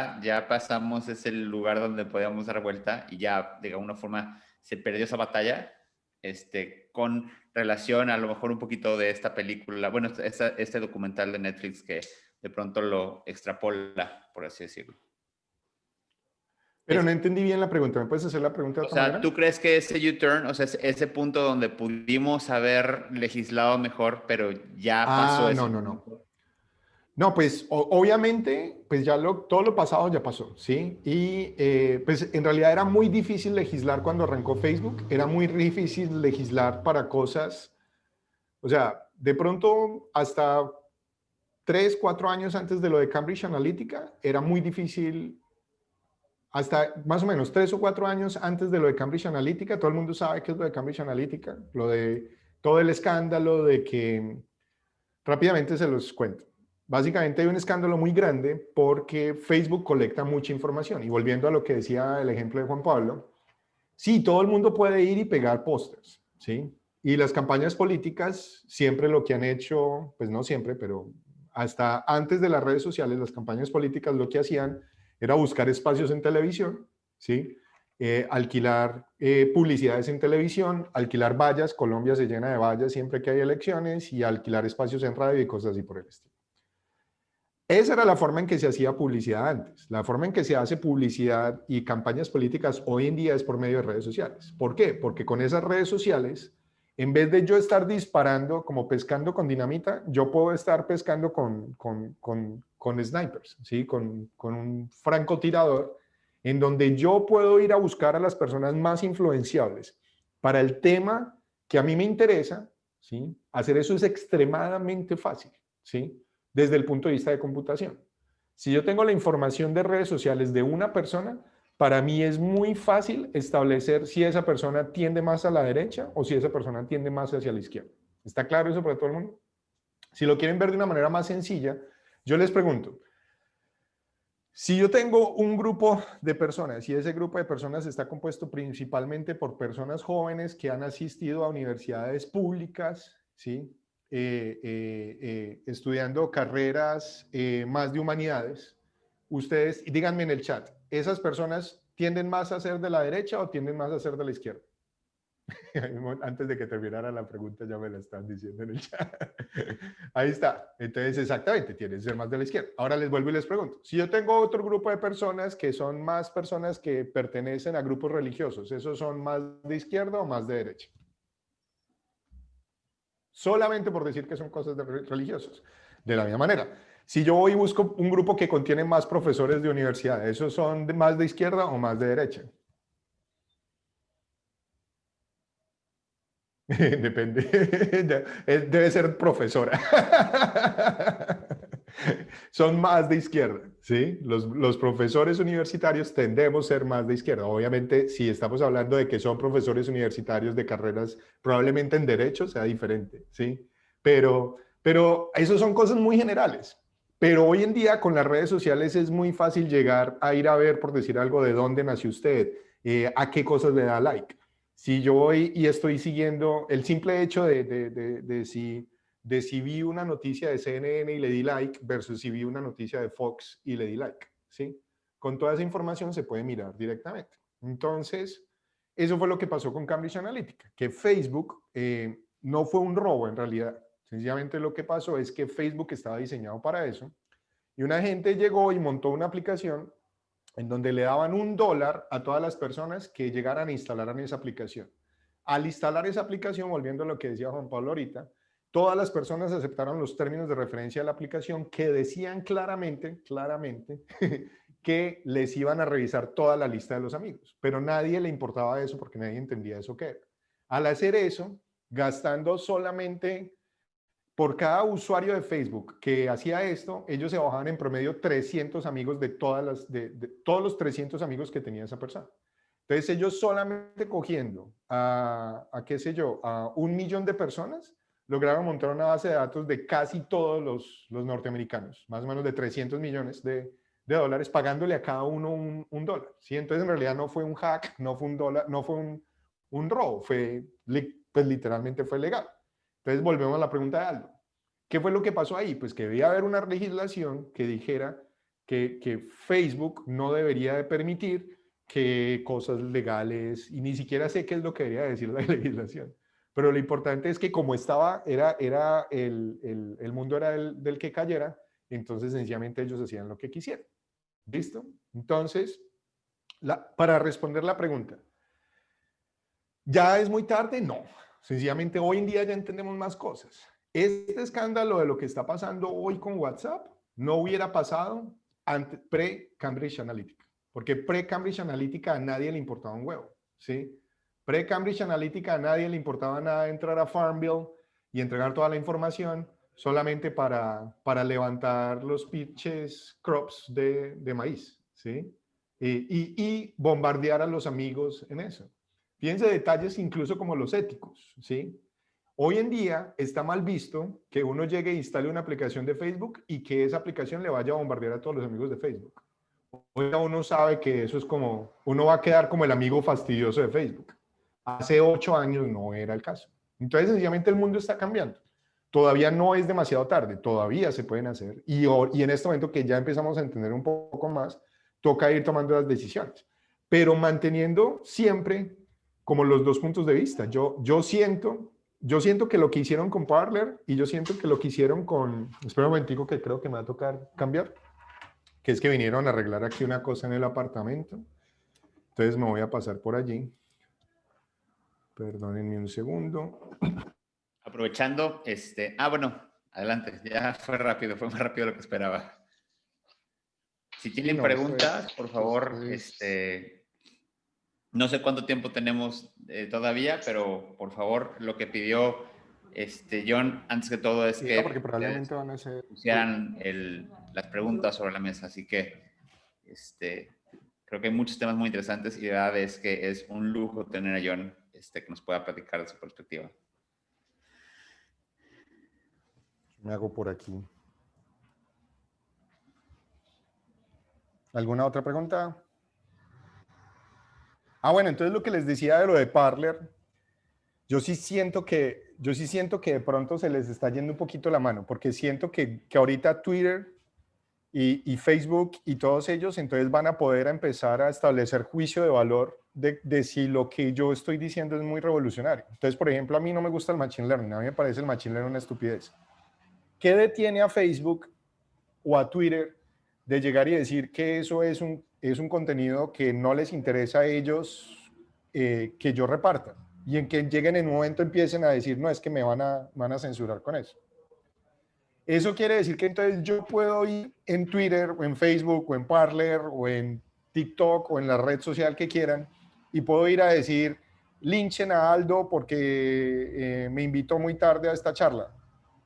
pasamos ese lugar donde podíamos dar vuelta y ya de alguna forma se perdió esa batalla con relación a lo mejor un poquito de esta película, bueno, este documental de Netflix que de pronto lo extrapola, por así decirlo. Pero no entendí bien la pregunta. ¿Me puedes hacer la pregunta de otra manera? ¿Tú crees que ese U-turn, o sea, ese punto donde pudimos haber legislado mejor, pero ya pasó eso? No. No, pues obviamente, pues ya todo lo pasado ya pasó, ¿sí? Y pues en realidad era muy difícil legislar cuando arrancó Facebook, era muy difícil legislar para cosas, o sea, de pronto hasta 3, 4 años antes de lo de Cambridge Analytica, era muy difícil, hasta más o menos 3 o 4 años antes de lo de Cambridge Analytica, todo el mundo sabe qué es lo de Cambridge Analytica, lo de todo el escándalo de que, rápidamente se los cuento. Básicamente hay un escándalo muy grande porque Facebook colecta mucha información. Y volviendo a lo que decía el ejemplo de Juan Pablo, sí, todo el mundo puede ir y pegar pósters, ¿sí? Y las campañas políticas siempre lo que han hecho, pues no siempre, pero hasta antes de las redes sociales, las campañas políticas lo que hacían era buscar espacios en televisión, ¿sí? Alquilar publicidades en televisión, alquilar vallas, Colombia se llena de vallas siempre que hay elecciones, y alquilar espacios en radio y cosas así por el estilo. Esa era la forma en que se hacía publicidad antes. La forma en que se hace publicidad y campañas políticas hoy en día es por medio de redes sociales. ¿Por qué? Porque con esas redes sociales, en vez de yo estar disparando como pescando con dinamita, yo puedo estar pescando con snipers, ¿sí? Con un francotirador, en donde yo puedo ir a buscar a las personas más influenciables para el tema que a mí me interesa, ¿sí? Hacer eso es extremadamente fácil, ¿sí? Desde el punto de vista de computación. Si yo tengo la información de redes sociales de una persona, para mí es muy fácil establecer si esa persona tiende más a la derecha o si esa persona tiende más hacia la izquierda. ¿Está claro eso para todo el mundo? Si lo quieren ver de una manera más sencilla, yo les pregunto, si yo tengo un grupo de personas y ese grupo de personas está compuesto principalmente por personas jóvenes que han asistido a universidades públicas, ¿sí? Estudiando carreras más de humanidades, ustedes, díganme en el chat, ¿esas personas tienden más a ser de la derecha o tienden más a ser de la izquierda? Antes de que terminara la pregunta ya me la están diciendo en el chat. Ahí está. Entonces, exactamente, tiene que ser más de la izquierda. Ahora les vuelvo y les pregunto. Si yo tengo otro grupo de personas que son más personas que pertenecen a grupos religiosos, ¿esos son más de izquierda o más de derecha? Solamente por decir que son cosas de religiosos. De la misma manera, Si yo voy y busco un grupo que contiene más profesores de universidad, ¿esos son más de izquierda o más de derecha? Depende. Debe ser profesora. Son más de izquierda, ¿sí? Los profesores universitarios tendemos a ser más de izquierda. Obviamente, si estamos hablando de que son profesores universitarios de carreras, probablemente en derecho sea diferente, ¿sí? Pero eso son cosas muy generales. Pero hoy en día con las redes sociales es muy fácil llegar a ir a ver, por decir algo, de dónde nació usted, a qué cosas le da like. Si yo voy y estoy siguiendo el simple hecho de si vi una noticia de CNN y le di like versus si vi una noticia de Fox y le di like, ¿sí? Con toda esa información se puede mirar directamente. Entonces, eso fue lo que pasó con Cambridge Analytica, que Facebook no fue un robo en realidad. Sencillamente lo que pasó es que Facebook estaba diseñado para eso y una gente llegó y montó una aplicación en donde le daban $1 a todas las personas que llegaran a instalar esa aplicación. Al instalar esa aplicación, volviendo a lo que decía Juan Pablo ahorita, todas las personas aceptaron los términos de referencia de la aplicación que decían claramente que les iban a revisar toda la lista de los amigos, pero nadie le importaba eso porque nadie entendía eso qué era. Al hacer eso, gastando solamente por cada usuario de Facebook que hacía esto, ellos se bajaban en promedio 300 amigos de todos los 300 amigos que tenía esa persona. Entonces ellos solamente cogiendo qué sé yo, a 1 millón de personas, lograron montar una base de datos de casi todos los norteamericanos, más o menos de 300 millones de dólares, pagándole a cada uno un dólar. ¿Sí? Entonces en realidad no fue un hack, no fue un dólar, no fue un robo, pues literalmente fue legal. Entonces volvemos a la pregunta de Aldo. ¿Qué fue lo que pasó ahí? Pues que debía haber una legislación que dijera que Facebook no debería de permitir que cosas legales, y ni siquiera sé qué es lo que debería decir la legislación, pero lo importante es que como estaba, el mundo era del que cayera, entonces sencillamente ellos hacían lo que quisieran. ¿Listo? Entonces, para responder la pregunta, ¿ya es muy tarde? No. Sencillamente hoy en día ya entendemos más cosas. Este escándalo de lo que está pasando hoy con WhatsApp no hubiera pasado pre-Cambridge Analytica, porque pre-Cambridge Analytica a nadie le importaba un huevo, ¿sí? Pre-Cambridge Analytica a nadie le importaba nada entrar a Farmville y entregar toda la información solamente para levantar los pitches crops de maíz, ¿sí? Y bombardear a los amigos en eso. Fíjense detalles incluso como los éticos, ¿sí? Hoy en día está mal visto que uno llegue e instale una aplicación de Facebook y que esa aplicación le vaya a bombardear a todos los amigos de Facebook. Hoy uno sabe que eso es como, uno va a quedar como el amigo fastidioso de Facebook. Hace 8 años no era el caso. Entonces, sencillamente el mundo está cambiando. Todavía no es demasiado tarde, todavía se pueden hacer. Y en este momento que ya empezamos a entender un poco más, toca ir tomando las decisiones. Pero manteniendo siempre como los dos puntos de vista. Yo siento que lo que hicieron con Parler y yo siento que lo que hicieron con... Espera un momentico que creo que me va a tocar cambiar. Que es que vinieron a arreglar aquí una cosa en el apartamento. Entonces me voy a pasar por allí. Perdónenme un segundo. Aprovechando, bueno, adelante, ya fue rápido, fue más rápido de lo que esperaba. Si tienen Sí, no, preguntas, por favor, es... no sé cuánto tiempo tenemos todavía, pero por favor, lo que pidió John, antes que todo, es que porque probablemente van a ser... pusieran las preguntas sobre la mesa. Así que creo que hay muchos temas muy interesantes y la verdad es que es un lujo tener a John que nos pueda platicar de su perspectiva. Me hago por aquí. ¿Alguna otra pregunta? Bueno, entonces lo que les decía de lo de Parler, yo sí siento que de pronto se les está yendo un poquito la mano, porque siento que ahorita Twitter y Facebook y todos ellos entonces van a poder empezar a establecer juicio de valor de si lo que yo estoy diciendo es muy revolucionario. Entonces, por ejemplo, a mí no me gusta el Machine Learning, a mí me parece el Machine Learning una estupidez. ¿Qué detiene a Facebook o a Twitter de llegar y decir que eso es un contenido que no les interesa a ellos que yo reparta? Y en que lleguen en un momento empiecen a decir, no, es que me van a censurar con eso. Eso quiere decir que entonces yo puedo ir en Twitter o en Facebook o en Parler o en TikTok o en la red social que quieran y puedo ir a decir, linchen a Aldo porque me invitó muy tarde a esta charla,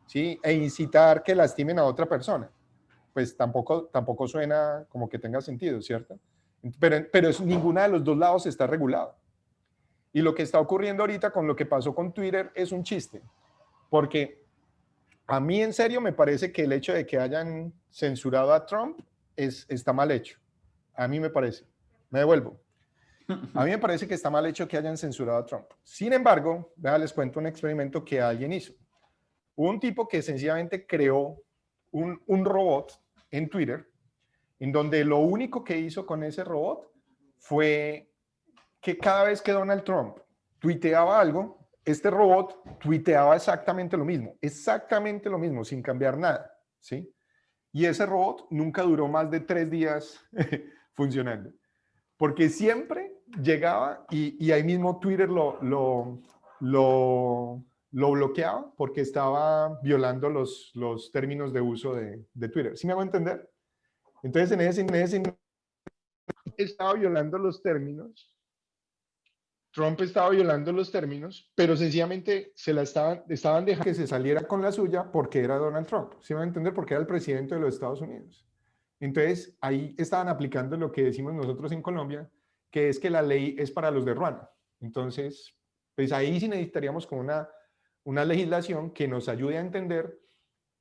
¿sí? E incitar que lastimen a otra persona. Pues tampoco suena como que tenga sentido, ¿cierto? Pero ninguna de los dos lados está regulado. Y lo que está ocurriendo ahorita con lo que pasó con Twitter es un chiste, porque a mí en serio me parece que el hecho de que hayan censurado a Trump está mal hecho. A mí me parece. Me devuelvo. A mí me parece que está mal hecho que hayan censurado a Trump. Sin embargo, les cuento un experimento que alguien hizo. Hubo un tipo que sencillamente creó un robot en Twitter, en donde lo único que hizo con ese robot fue que cada vez que Donald Trump tuiteaba algo, este robot tuiteaba exactamente lo mismo, sin cambiar nada, ¿sí? Y ese robot nunca duró más de 3 días funcionando, porque siempre llegaba y ahí mismo Twitter lo bloqueaba porque estaba violando los términos de uso de Twitter. ¿Sí me hago entender? Entonces, en ese estaba violando los términos. Trump estaba violando los términos, pero sencillamente estaban dejando que se saliera con la suya porque era Donald Trump. ¿Sí me va a entender? Porque era el presidente de los Estados Unidos. Entonces, ahí estaban aplicando lo que decimos nosotros en Colombia, que es que la ley es para los de ruana. Entonces, pues ahí sí necesitaríamos como una legislación que nos ayude a entender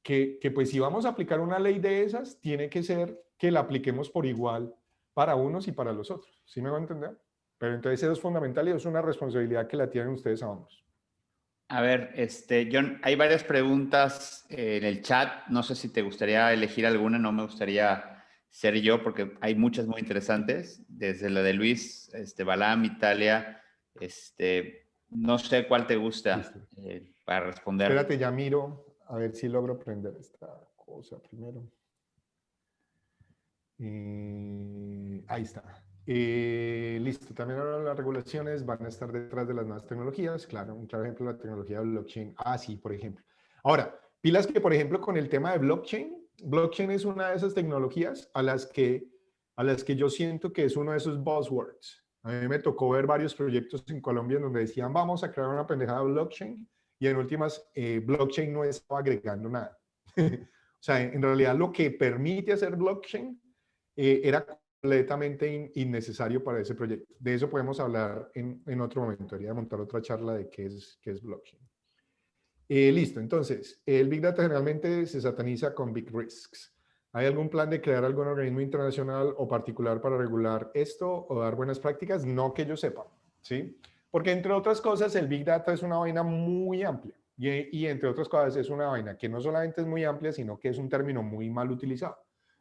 que pues si vamos a aplicar una ley de esas, tiene que ser que la apliquemos por igual para unos y para los otros. ¿Sí me va a entender? Pero entonces eso es fundamental y es una responsabilidad que la tienen ustedes a ambos. A ver, John, hay varias preguntas en el chat. No sé si te gustaría elegir alguna, no me gustaría ser yo porque hay muchas muy interesantes, desde la de Luis, Balam, Italia, no sé cuál te gusta para responder. Espérate, ya miro, a ver si logro prender esta cosa primero. Ahí está. Listo, también ahora las regulaciones van a estar detrás de las nuevas tecnologías. Claro, un claro ejemplo, la tecnología de blockchain. Sí, por ejemplo. Ahora, pilas que, por ejemplo, con el tema de blockchain es una de esas tecnologías a las que yo siento que es uno de esos buzzwords. A mí me tocó ver varios proyectos en Colombia en donde decían, vamos a crear una pendejada blockchain, y en últimas, blockchain no estaba agregando nada. O sea, en realidad lo que permite hacer blockchain era completamente innecesario para ese proyecto. De eso podemos hablar en otro momento. Debería montar otra charla de qué es blockchain. Listo, entonces, el Big Data generalmente se sataniza con Big Risks. ¿Hay algún plan de crear algún organismo internacional o particular para regular esto o dar buenas prácticas? No que yo sepa, ¿sí? Porque entre otras cosas, el Big Data es una vaina muy amplia. Y entre otras cosas, es una vaina que no solamente es muy amplia, sino que es un término muy mal utilizado.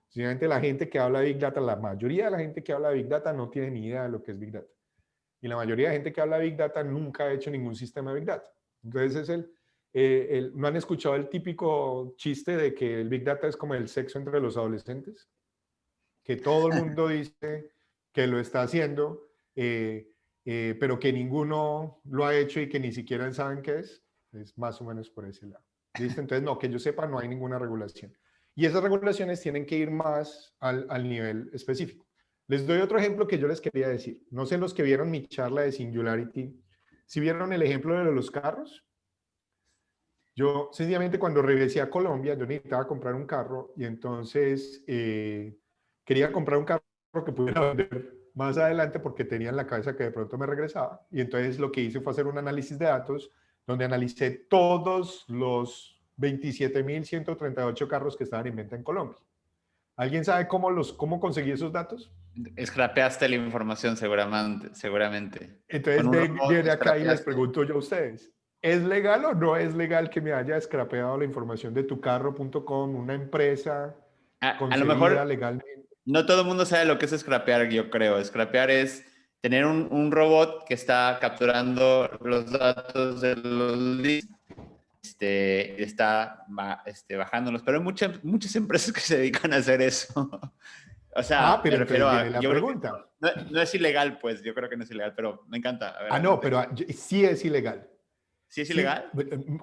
Simplemente la gente que habla de Big Data, la mayoría de la gente que habla de Big Data no tiene ni idea de lo que es Big Data. Y la mayoría de gente que habla de Big Data nunca ha hecho ningún sistema de Big Data. Entonces ¿no han escuchado el típico chiste de que el Big Data es como el sexo entre los adolescentes? Que todo el mundo dice que lo está haciendo, pero que ninguno lo ha hecho y que ni siquiera saben qué es. Es más o menos por ese lado. ¿Listo? Entonces, no, que yo sepa, no hay ninguna regulación. Y esas regulaciones tienen que ir más al nivel específico. Les doy otro ejemplo que yo les quería decir. No sé los que vieron mi charla de Singularity, si vieron el ejemplo de los carros. Yo sencillamente cuando regresé a Colombia, yo necesitaba comprar un carro y entonces quería comprar un carro que pudiera vender más adelante porque tenía en la cabeza que de pronto me regresaba. Y entonces lo que hice fue hacer un análisis de datos donde analicé todos los 27.138 carros que estaban en venta en Colombia. ¿Alguien sabe cómo conseguí esos datos? Scrapeaste la información seguramente. Entonces viene acá y les pregunto yo a ustedes. ¿Es legal o no es legal que me haya scrapeado la información de tucarro.com, una empresa a lo mejor legalmente? No todo el mundo sabe lo que es scrapear, yo creo. Scrapear es tener un robot que está capturando los datos de los leads, está bajándolos, pero hay muchas empresas que se dedican a hacer eso. O sea, pero me refiero entonces viene la yo pregunta. No es ilegal, pues, yo creo que no es ilegal, pero me encanta. A ver, no, pero sí es ilegal. ¿Sí es Sí, ilegal?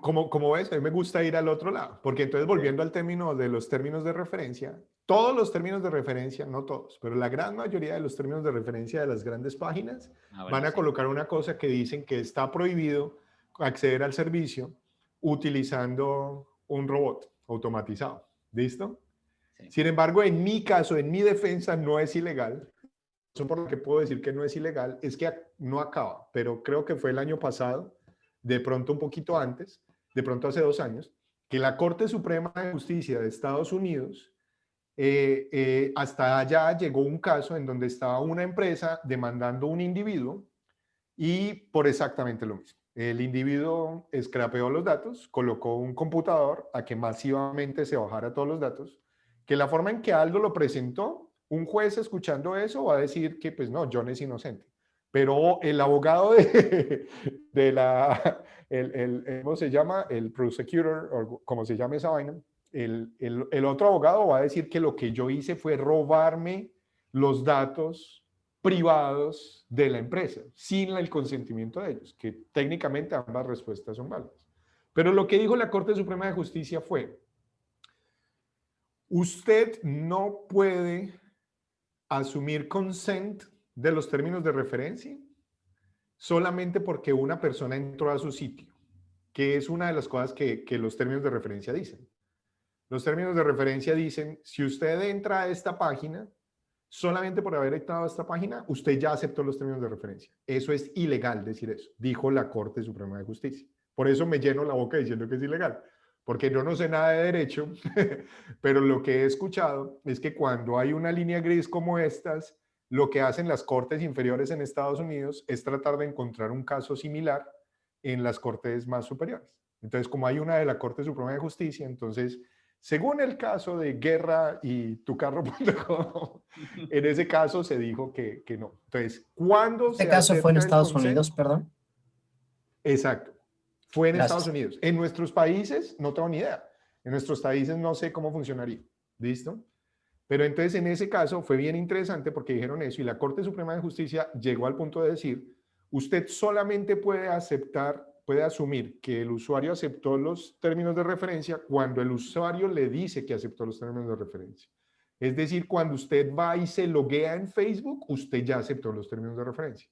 como ves, a mí me gusta ir al otro lado, porque entonces volviendo al término de los términos de referencia, todos los términos de referencia, no todos, pero la gran mayoría de los términos de referencia de las grandes páginas Bueno, van a sí. colocar una cosa que dicen que está prohibido acceder al servicio utilizando un robot automatizado. ¿Listo? Sí. Sin embargo, en mi caso, en mi defensa, no es ilegal. La razón por la que puedo decir que no es ilegal es que no acaba, pero creo que fue el año pasado, de pronto un poquito antes, de pronto hace 2 años, que la Corte Suprema de Justicia de Estados Unidos, hasta allá llegó un caso en donde estaba una empresa demandando a un individuo y por exactamente lo mismo. El individuo scrapeó los datos, colocó un computador a que masivamente se bajara todos los datos, que la forma en que Aldo lo presentó, un juez escuchando eso va a decir que pues no, John es inocente. Pero el abogado de la, ¿cómo se llama? El prosecutor, o como se llama esa vaina, el otro abogado va a decir que lo que yo hice fue robarme los datos privados de la empresa, sin el consentimiento de ellos, que técnicamente ambas respuestas son válidas. Pero lo que dijo la Corte Suprema de Justicia fue, usted no puede asumir consent de los términos de referencia solamente porque una persona entró a su sitio, que es una de las cosas que los términos de referencia dicen. Los términos de referencia dicen, si usted entra a esta página, solamente por haber entrado a esta página, usted ya aceptó los términos de referencia. Eso es ilegal decir eso, dijo la Corte Suprema de Justicia. Por eso me lleno la boca diciendo que es ilegal, porque yo no sé nada de derecho, pero lo que he escuchado es que cuando hay una línea gris como estas, lo que hacen las cortes inferiores en Estados Unidos es tratar de encontrar un caso similar en las cortes más superiores. Entonces, como hay una de la Corte Suprema de Justicia, entonces según el caso de Guerra y tucarro.com, en ese caso se dijo que no. Entonces, ¿cuándo ¿Este se caso fue en acepta el Estados consent? Unidos, perdón? Exacto. Fue en Estados Gracias. Unidos. En nuestros países no tengo ni idea. En nuestros países no sé cómo funcionaría. ¿Listo? Pero entonces en ese caso fue bien interesante porque dijeron eso y la Corte Suprema de Justicia llegó al punto de decir, usted solamente puede aceptar, puede asumir que el usuario aceptó los términos de referencia cuando el usuario le dice que aceptó los términos de referencia. Es decir, cuando usted va y se loguea en Facebook, usted ya aceptó los términos de referencia.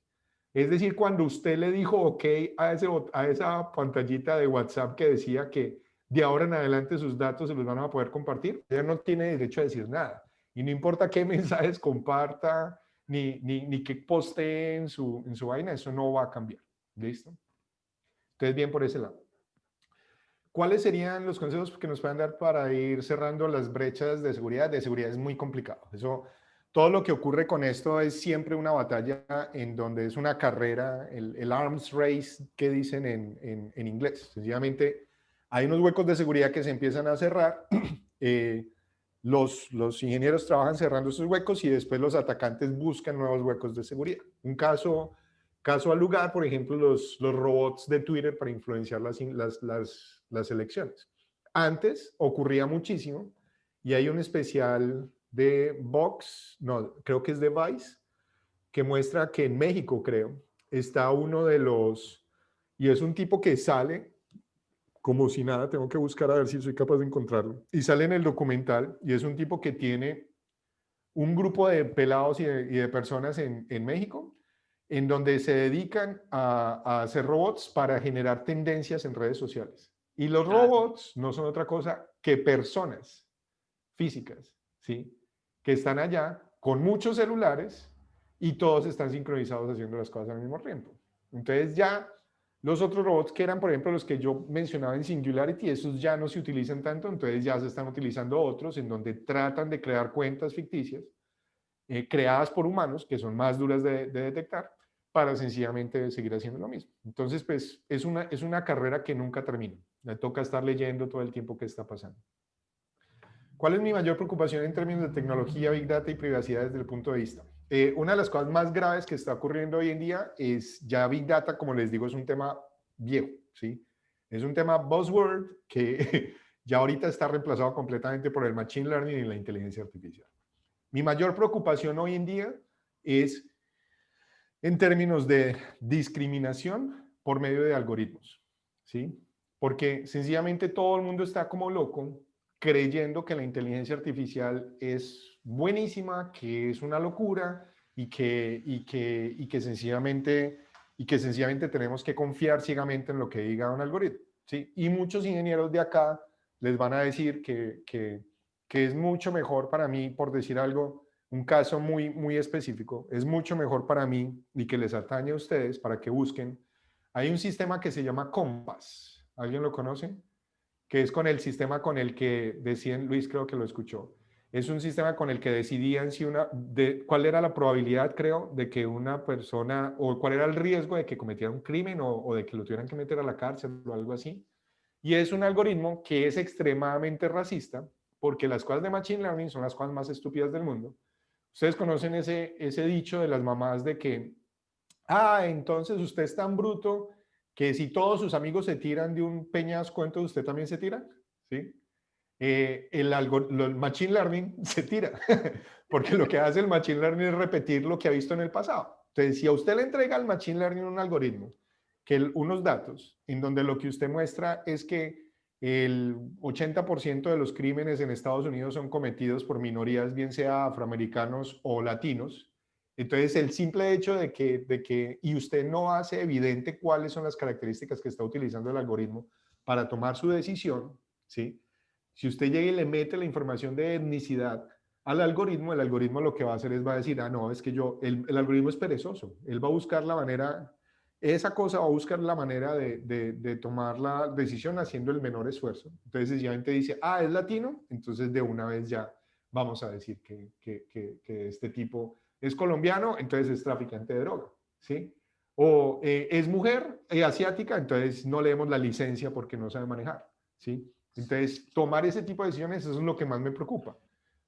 Es decir, cuando usted le dijo OK a esa pantallita de WhatsApp que decía que de ahora en adelante sus datos se los van a poder compartir, ella no tiene derecho a decir nada. Y no importa qué mensajes comparta, ni qué postee en su vaina, eso no va a cambiar. ¿Listo? Entonces, bien por ese lado. ¿Cuáles serían los consejos que nos pueden dar para ir cerrando las brechas de seguridad? De seguridad es muy complicado. Todo lo que ocurre con esto es siempre una batalla en donde es una carrera, el arms race que dicen en inglés. Sencillamente hay unos huecos de seguridad que se empiezan a cerrar. Los ingenieros trabajan cerrando esos huecos y después los atacantes buscan nuevos huecos de seguridad. Un caso al lugar, por ejemplo, los robots de Twitter para influenciar las elecciones. Antes ocurría muchísimo y hay un especial de Vox, no, creo que es de Vice, que muestra que en México, creo, está uno de los, y es un tipo que sale como si nada, tengo que buscar a ver si soy capaz de encontrarlo, y sale en el documental, y es un tipo que tiene un grupo de pelados y de personas en México, en donde se dedican a hacer robots para generar tendencias en redes sociales. Y los robots no son otra cosa que personas físicas, ¿sí? Que están allá con muchos celulares y todos están sincronizados haciendo las cosas al mismo tiempo. Entonces ya los otros robots que eran, por ejemplo, los que yo mencionaba en Singularity, esos ya no se utilizan tanto, entonces ya se están utilizando otros en donde tratan de crear cuentas ficticias creadas por humanos, que son más duras de detectar, para sencillamente seguir haciendo lo mismo. Entonces, pues es una carrera que nunca termina. Me toca estar leyendo todo el tiempo que está pasando. ¿Cuál es mi mayor preocupación en términos de tecnología, Big Data y privacidad desde el punto de vista? Una de las cosas más graves que está ocurriendo hoy en día es ya Big Data, como les digo, es un tema viejo, ¿sí? Es un tema buzzword que ya ahorita está reemplazado completamente por el Machine Learning y la inteligencia artificial. Mi mayor preocupación hoy en día es en términos de discriminación por medio de algoritmos. ¿sí? Porque sencillamente todo el mundo está como loco creyendo que la inteligencia artificial es buenísima, que es una locura y que sencillamente tenemos que confiar ciegamente en lo que diga un algoritmo, ¿sí? Y muchos ingenieros de acá les van a decir que es mucho mejor para mí, por decir algo, un caso muy, muy específico, es mucho mejor para mí y que les atañe a ustedes para que busquen. Hay un sistema que se llama Compass. ¿Alguien lo conoce? Que es con el sistema con el que decían, Luis creo que lo escuchó, es un sistema con el que decidían si cuál era la probabilidad, creo, de que una persona, o cuál era el riesgo de que cometiera un crimen o de que lo tuvieran que meter a la cárcel o algo así. Y es un algoritmo que es extremadamente racista, porque las cosas de Machine Learning son las cosas más estúpidas del mundo. Ustedes conocen ese dicho de las mamás de que, entonces usted es tan bruto que si todos sus amigos se tiran de un peñasco, entonces usted también se tira, ¿sí? El Machine Learning se tira, porque lo que hace el Machine Learning es repetir lo que ha visto en el pasado. Entonces, si a usted le entrega al Machine Learning un algoritmo, unos datos, en donde lo que usted muestra es que el 80% de los crímenes en Estados Unidos son cometidos por minorías, bien sea afroamericanos o latinos. Entonces, el simple hecho y usted no hace evidente cuáles son las características que está utilizando el algoritmo para tomar su decisión, ¿sí? Si usted llega y le mete la información de etnicidad al algoritmo, el algoritmo lo que va a hacer es va a decir, no, es que el algoritmo es perezoso, él va a buscar la manera, esa cosa va a buscar la manera de tomar la decisión haciendo el menor esfuerzo. Entonces, sencillamente dice, es latino, entonces de una vez ya vamos a decir que este tipo es colombiano, entonces es traficante de droga, ¿sí? O es mujer asiática, entonces no leemos la licencia porque no sabe manejar, ¿sí? Entonces, tomar ese tipo de decisiones, eso es lo que más me preocupa,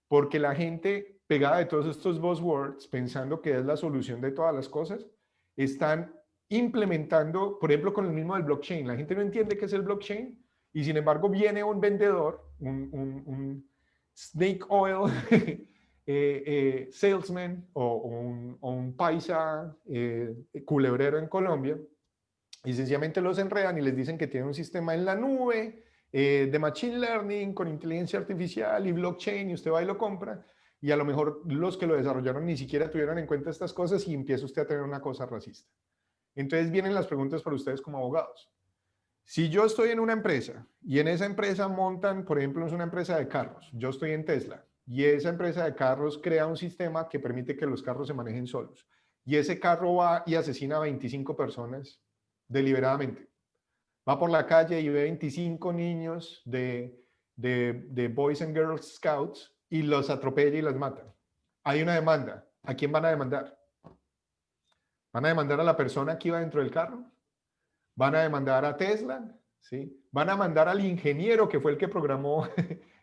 porque la gente pegada de todos estos buzzwords, pensando que es la solución de todas las cosas, están implementando, por ejemplo, con el mismo del blockchain. La gente no entiende qué es el blockchain y sin embargo viene un vendedor, un snake oil salesman o un paisa culebrero en Colombia y sencillamente los enredan y les dicen que tienen un sistema en la nube de machine learning con inteligencia artificial y blockchain y usted va y lo compra y a lo mejor los que lo desarrollaron ni siquiera tuvieron en cuenta estas cosas y empieza usted a tener una cosa racista. Entonces vienen las preguntas para ustedes como abogados. Si yo estoy en una empresa y en esa empresa montan, por ejemplo, es una empresa de carros, yo estoy en Tesla y esa empresa de carros crea un sistema que permite que los carros se manejen solos y ese carro va y asesina a 25 personas deliberadamente. Va por la calle y ve 25 niños de Boys and Girls Scouts y los atropella y las mata. Hay una demanda. ¿A quién van a demandar? ¿Van a demandar a la persona que iba dentro del carro? ¿Van a demandar a Tesla? ¿Sí? ¿Van a mandar al ingeniero que fue el que programó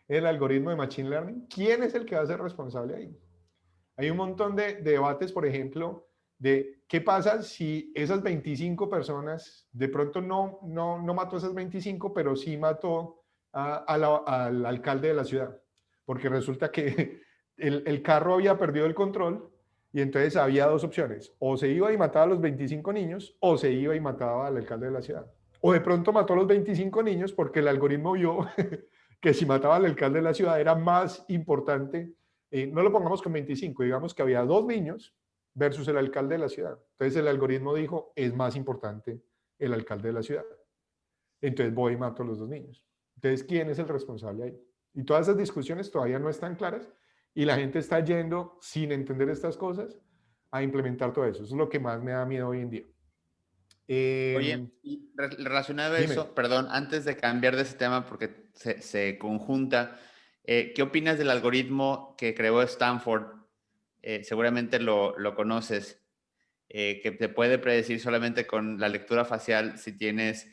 el algoritmo de Machine Learning? ¿Quién es el que va a ser responsable ahí? Hay un montón de debates, por ejemplo, de qué pasa si esas 25 personas, de pronto no mató a esas 25, pero sí mató al alcalde de la ciudad, porque resulta que el carro había perdido el control y entonces había dos opciones, o se iba y mataba a los 25 niños, o se iba y mataba al alcalde de la ciudad. O de pronto mató a los 25 niños porque el algoritmo vio que si mataba al alcalde de la ciudad era más importante. No lo pongamos con 25, digamos que había 2 niños versus el alcalde de la ciudad. Entonces el algoritmo dijo, es más importante el alcalde de la ciudad. Entonces voy y mato a los 2 niños. Entonces, ¿quién es el responsable ahí? Y todas esas discusiones todavía no están claras y la gente está yendo, sin entender estas cosas, a implementar todo eso. Eso es lo que más me da miedo hoy en día. Oye, y relacionado a Dime. eso, perdón, antes de cambiar de ese tema porque se conjunta, ¿qué opinas del algoritmo que creó Stanford? Seguramente lo conoces, que te puede predecir solamente con la lectura facial si tienes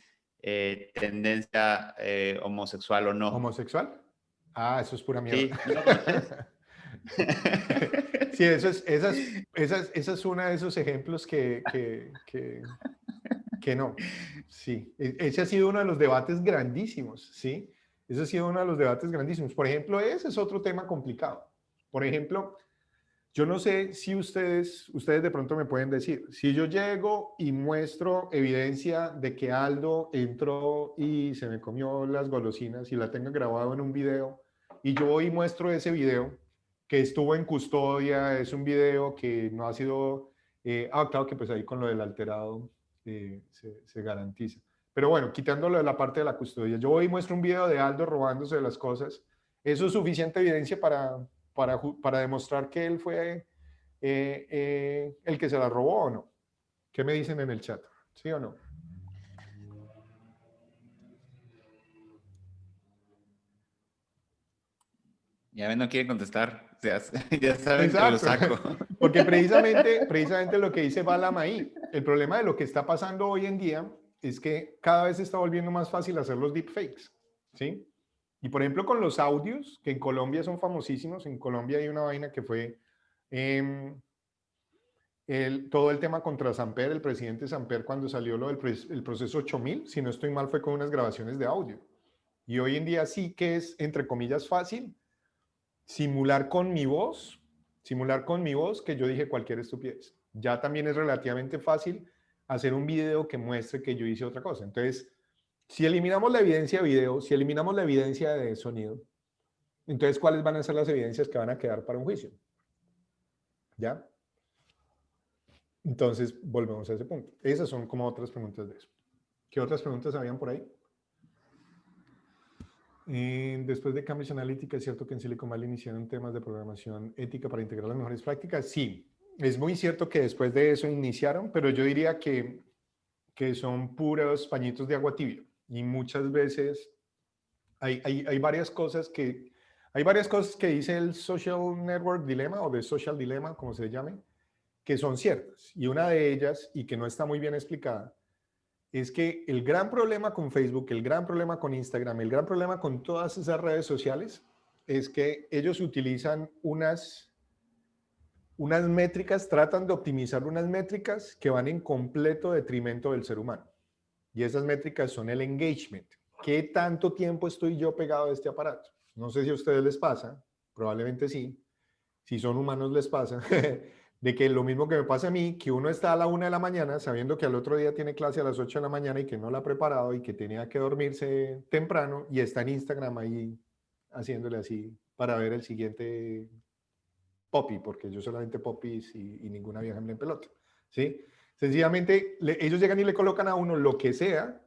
tendencia homosexual o no. ¿Homosexual? Eso es pura mierda. ¿Sí? ¿No lo conoces? Sí, esa es una de esos ejemplos que no. Sí, ese ha sido uno de los debates grandísimos, ¿sí? Ese ha sido uno de los debates grandísimos. Por ejemplo, ese es otro tema complicado. Por ejemplo, Yo no sé si ustedes de pronto me pueden decir, si yo llego y muestro evidencia de que Aldo entró y se me comió las golosinas y la tengo grabado en un video, y yo voy y muestro ese video que estuvo en custodia, es un video que no ha sido, claro que pues ahí con lo del alterado se garantiza. Pero bueno, quitándolo de la parte de la custodia, yo voy y muestro un video de Aldo robándose las cosas, ¿eso es suficiente evidencia para demostrar que él fue el que se la robó o no? ¿Qué me dicen en el chat? ¿Sí o no? Ya ven, no quiere contestar. Ya, ya saben que lo Exacto, saco. porque precisamente lo que dice Balam ahí, el problema de lo que está pasando hoy en día es que cada vez se está volviendo más fácil hacer los deepfakes, ¿sí? Y por ejemplo con los audios, que en Colombia son famosísimos, en Colombia hay una vaina que fue todo el tema contra Samper, el presidente Samper, cuando salió el proceso 8000, si no estoy mal, fue con unas grabaciones de audio. Y hoy en día sí que es, entre comillas, fácil simular con mi voz que yo dije cualquier estupidez. Ya también es relativamente fácil hacer un video que muestre que yo hice otra cosa. Entonces, si eliminamos la evidencia de video, si eliminamos la evidencia de sonido, entonces, ¿cuáles van a ser las evidencias que van a quedar para un juicio? ¿Ya? Entonces, volvemos a ese punto. Esas son como otras preguntas de eso. ¿Qué otras preguntas habían por ahí? Después de Cambridge Analytica, ¿es cierto que en Silicon Valley iniciaron temas de programación ética para integrar las mejores prácticas? Sí, es muy cierto que después de eso iniciaron, pero yo diría que son puros pañitos de agua tibia. Y muchas veces hay varias cosas que dice el Social Network Dilemma o The Social Dilemma, como se llame, que son ciertas. Y una de ellas, y que no está muy bien explicada, es que el gran problema con Facebook, el gran problema con Instagram, el gran problema con todas esas redes sociales es que ellos utilizan unas métricas, tratan de optimizar unas métricas que van en completo detrimento del ser humano. Y esas métricas son el engagement. ¿Qué tanto tiempo estoy yo pegado a este aparato? No sé si a ustedes les pasa, probablemente sí. Si son humanos les pasa. De que lo mismo que me pasa a mí, que uno está a la 1 de la mañana sabiendo que al otro día tiene clase a las 8 de la mañana y que no la ha preparado y que tenía que dormirse temprano y está en Instagram ahí haciéndole así para ver el siguiente poppy, porque yo solamente poppies y ninguna vieja en pelota, ¿sí? Sencillamente ellos llegan y le colocan a uno lo que sea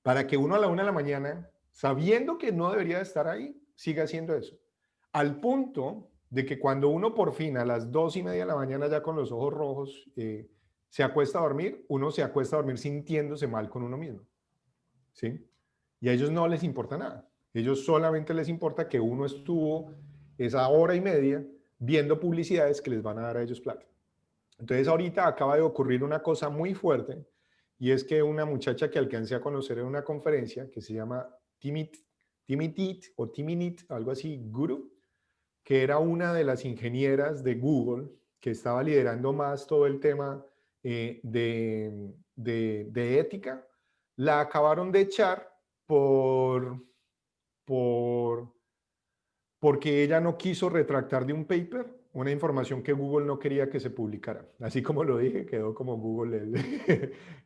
para que uno a la 1 de la mañana, sabiendo que no debería estar ahí, siga haciendo eso. Al punto de que cuando uno por fin a las 2:30 de la mañana ya con los ojos rojos se acuesta a dormir, uno se acuesta a dormir sintiéndose mal con uno mismo, ¿sí? Y a ellos no les importa nada. Ellos solamente les importa que uno estuvo esa hora y media viendo publicidades que les van a dar a ellos plata. Entonces ahorita acaba de ocurrir una cosa muy fuerte y es que una muchacha que alcancé a conocer en una conferencia que se llama Timitit o Timinit, algo así, Guru, que era una de las ingenieras de Google que estaba liderando más todo el tema de ética, la acabaron de echar porque ella no quiso retractar de un paper una información que Google no quería que se publicara. Así como lo dije, quedó como Google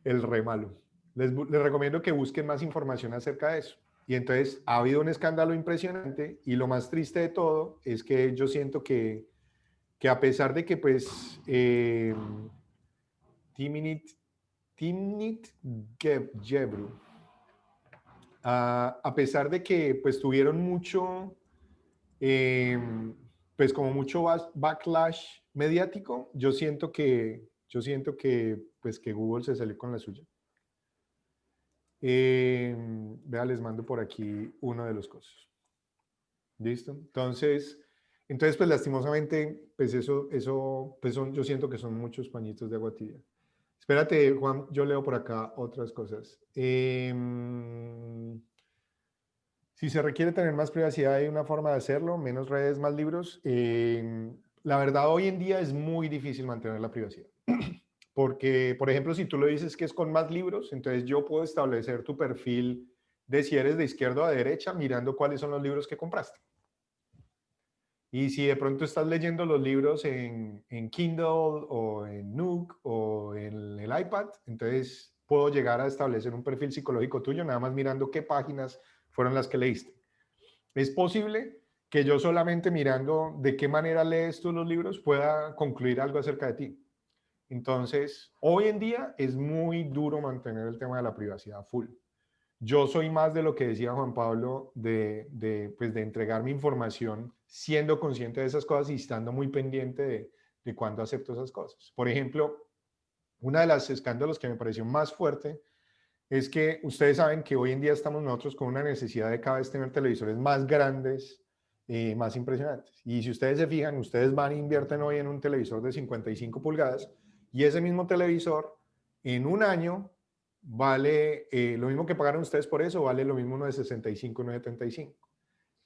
el re malo. Les recomiendo que busquen más información acerca de eso. Y entonces ha habido un escándalo impresionante y lo más triste de todo es que yo siento que a pesar de que pues Timnit Gebru, a pesar de que pues tuvieron mucho pues como mucho backlash mediático, yo siento que pues que Google se salió con la suya. Vea, les mando por aquí uno de los cosas. ¿Listo? Entonces pues lastimosamente, pues eso pues yo siento que son muchos pañitos de agua tibia. Espérate, Juan, yo leo por acá otras cosas. Si se requiere tener más privacidad, hay una forma de hacerlo, menos redes, más libros. La verdad, hoy en día es muy difícil mantener la privacidad. Porque, por ejemplo, si tú lo dices que es con más libros, entonces yo puedo establecer tu perfil de si eres de izquierda o de derecha mirando cuáles son los libros que compraste. Y si de pronto estás leyendo los libros en Kindle o en Nook o en el iPad, entonces puedo llegar a establecer un perfil psicológico tuyo nada más mirando qué páginas fueron las que leíste. Es posible que yo solamente mirando de qué manera lees tú los libros pueda concluir algo acerca de ti. Entonces, hoy en día es muy duro mantener el tema de la privacidad full. Yo soy más de lo que decía Juan Pablo, pues de entregar mi información siendo consciente de esas cosas y estando muy pendiente de cuándo acepto esas cosas. Por ejemplo, uno de los escándalos que me pareció más fuerte es que ustedes saben que hoy en día estamos nosotros con una necesidad de cada vez tener televisores más grandes, más impresionantes. Y si ustedes se fijan, ustedes van e invierten hoy en un televisor de 55 pulgadas y ese mismo televisor en un año vale lo mismo que pagaron ustedes por eso, vale lo mismo uno de 65, uno de 75.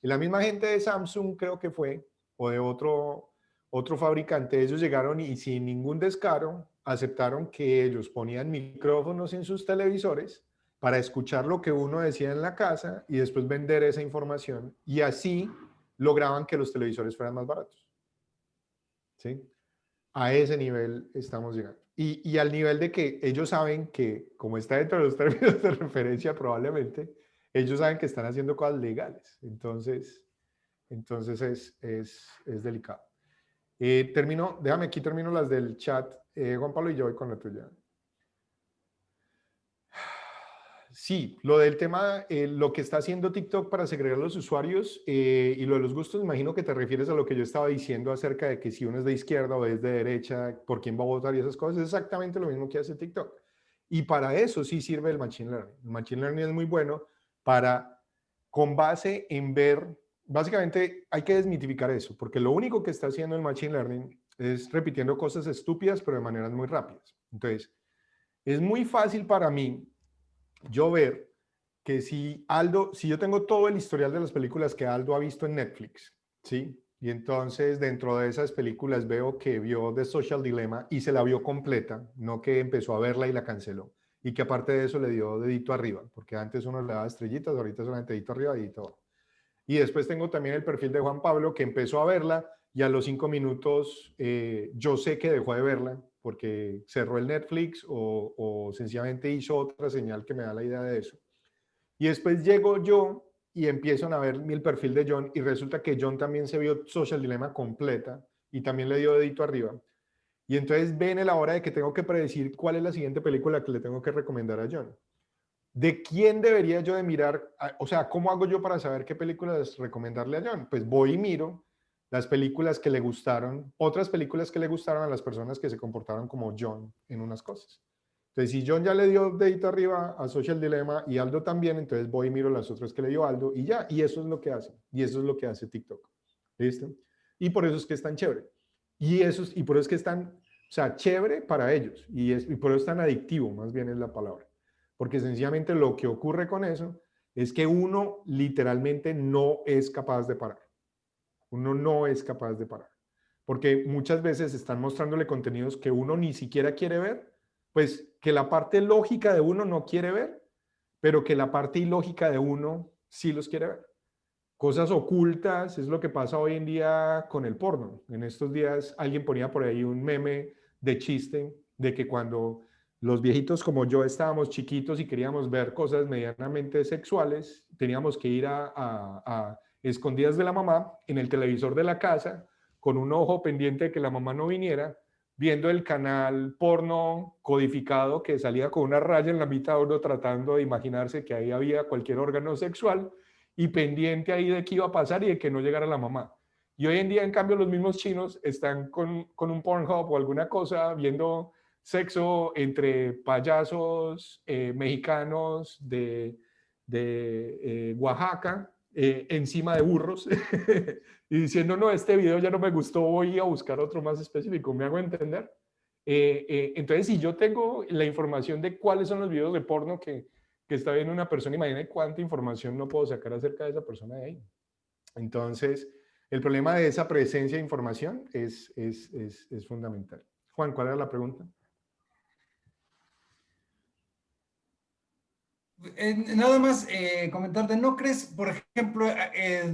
Y la misma gente de Samsung creo que fue, o de otro fabricante, ellos llegaron y sin ningún descaro aceptaron que ellos ponían micrófonos en sus televisores para escuchar lo que uno decía en la casa y después vender esa información y así lograban que los televisores fueran más baratos. ¿Sí? A ese nivel estamos llegando. Y al nivel de que ellos saben que, como está dentro de los términos de referencia probablemente, ellos saben que están haciendo cosas legales. Entonces es delicado. Déjame aquí termino las del chat. Juan Pablo y yo voy con la tuya. Sí, lo del tema, lo que está haciendo TikTok para segregar a los usuarios y lo de los gustos, imagino que te refieres a lo que yo estaba diciendo acerca de que si uno es de izquierda o es de derecha, por quién va a votar y esas cosas, es exactamente lo mismo que hace TikTok. Y para eso sí sirve el Machine Learning. El Machine Learning es muy bueno para, con base en ver, básicamente hay que desmitificar eso, porque lo único que está haciendo el Machine Learning es repitiendo cosas estúpidas, pero de maneras muy rápidas. Entonces, es muy fácil para mí yo ver que si yo tengo todo el historial de las películas que Aldo ha visto en Netflix, ¿sí? Y entonces dentro de esas películas veo que vio The Social Dilemma y se la vio completa, no que empezó a verla y la canceló. Y que aparte de eso le dio dedito arriba, porque antes uno le daba estrellitas, ahorita solamente dedito arriba, dedito abajo. Y después tengo también el perfil de Juan Pablo, que empezó a verla y a los 5 minutos yo sé que dejó de verla porque cerró el Netflix o sencillamente hizo otra señal que me da la idea de eso. Y después llego yo y empiezan a ver el perfil de John y resulta que John también se vio Social Dilemma completa y también le dio dedito arriba. Y entonces ven a la hora de que tengo que predecir cuál es la siguiente película que le tengo que recomendar a John. ¿De quién debería yo de mirar? O sea, ¿cómo hago yo para saber qué películas recomendarle a John? Pues voy y miro las películas que le gustaron, otras películas que le gustaron a las personas que se comportaron como John en unas cosas. Entonces, si John ya le dio dedito arriba a Social Dilemma y Aldo también, entonces voy y miro las otras que le dio Aldo y ya, y eso es lo que hace. Y eso es lo que hace TikTok. ¿Listo? Y por eso es que es tan chévere. Y por eso es que es tan, o sea, chévere para ellos. Y por eso es tan adictivo, más bien es la palabra. Porque sencillamente lo que ocurre con eso es que uno literalmente no es capaz de parar. Uno no es capaz de parar. Porque muchas veces están mostrándole contenidos que uno ni siquiera quiere ver, pues que la parte lógica de uno no quiere ver, pero que la parte ilógica de uno sí los quiere ver. Cosas ocultas es lo que pasa hoy en día con el porno. En estos días alguien ponía por ahí un meme de chiste de que cuando los viejitos como yo estábamos chiquitos y queríamos ver cosas medianamente sexuales, teníamos que ir a escondidas de la mamá en el televisor de la casa con un ojo pendiente de que la mamá no viniera, viendo el canal porno codificado que salía con una raya en la mitad, uno tratando de imaginarse que ahí había cualquier órgano sexual y pendiente ahí de qué iba a pasar y de que no llegara la mamá. Y hoy en día, en cambio, los mismos chinos están con un Pornhub o alguna cosa viendo sexo entre payasos mexicanos de Oaxaca encima de burros y diciendo, no, este video ya no me gustó, voy a buscar otro más específico. ¿Me hago entender? Entonces, si yo tengo la información de cuáles son los videos de porno que está viendo una persona, imagínate cuánta información no puedo sacar acerca de esa persona de ahí. Entonces, el problema de esa presencia de información es fundamental. Juan, ¿cuál era la pregunta? Nada más comentarte, ¿no crees, por ejemplo,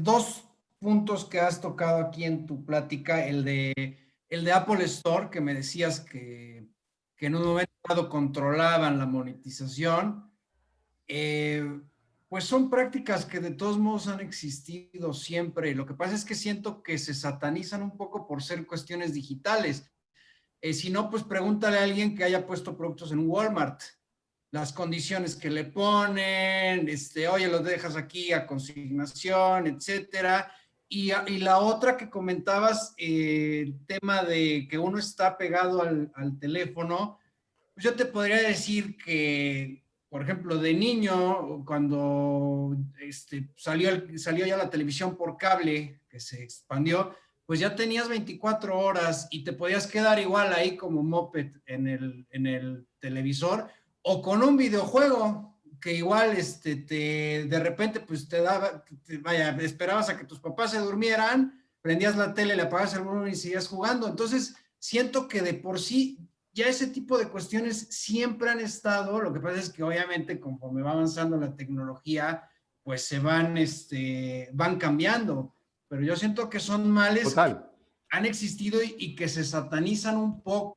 dos puntos que has tocado aquí en tu plática, el de Apple Store, que me decías que en un momento dado controlaban la monetización, pues son prácticas que de todos modos han existido siempre. Lo que pasa es que siento que se satanizan un poco por ser cuestiones digitales. Si no, pues pregúntale a alguien que haya puesto productos en un Walmart, las condiciones que le ponen, oye, los dejas aquí a consignación, etcétera. Y la otra que comentabas, el tema de que uno está pegado al teléfono, pues yo te podría decir que, por ejemplo, de niño, cuando salió ya la televisión por cable, que se expandió, pues ya tenías 24 horas y te podías quedar igual ahí como moped en el televisor o con un videojuego que igual de repente pues te daba, vaya, esperabas a que tus papás se durmieran, prendías la tele, le apagabas el volumen y seguías jugando. Entonces, siento que de por sí ya ese tipo de cuestiones siempre han estado. Lo que pasa es que obviamente conforme va avanzando la tecnología, pues van cambiando. Pero yo siento que son males que Total. han existido y que se satanizan un poco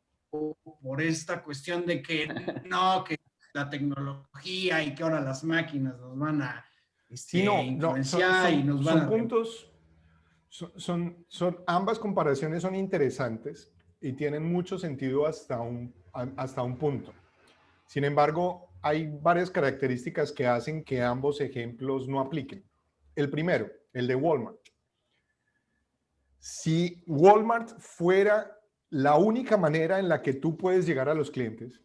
por esta cuestión de que no, que la tecnología y que ahora las máquinas nos van a Sí, no, no, influenciar y nos van son a... puntos, ambas comparaciones son interesantes y tienen mucho sentido hasta un punto. Sin embargo, hay varias características que hacen que ambos ejemplos no apliquen. El primero, el de Walmart. Si Walmart fuera la única manera en la que tú puedes llegar a los clientes,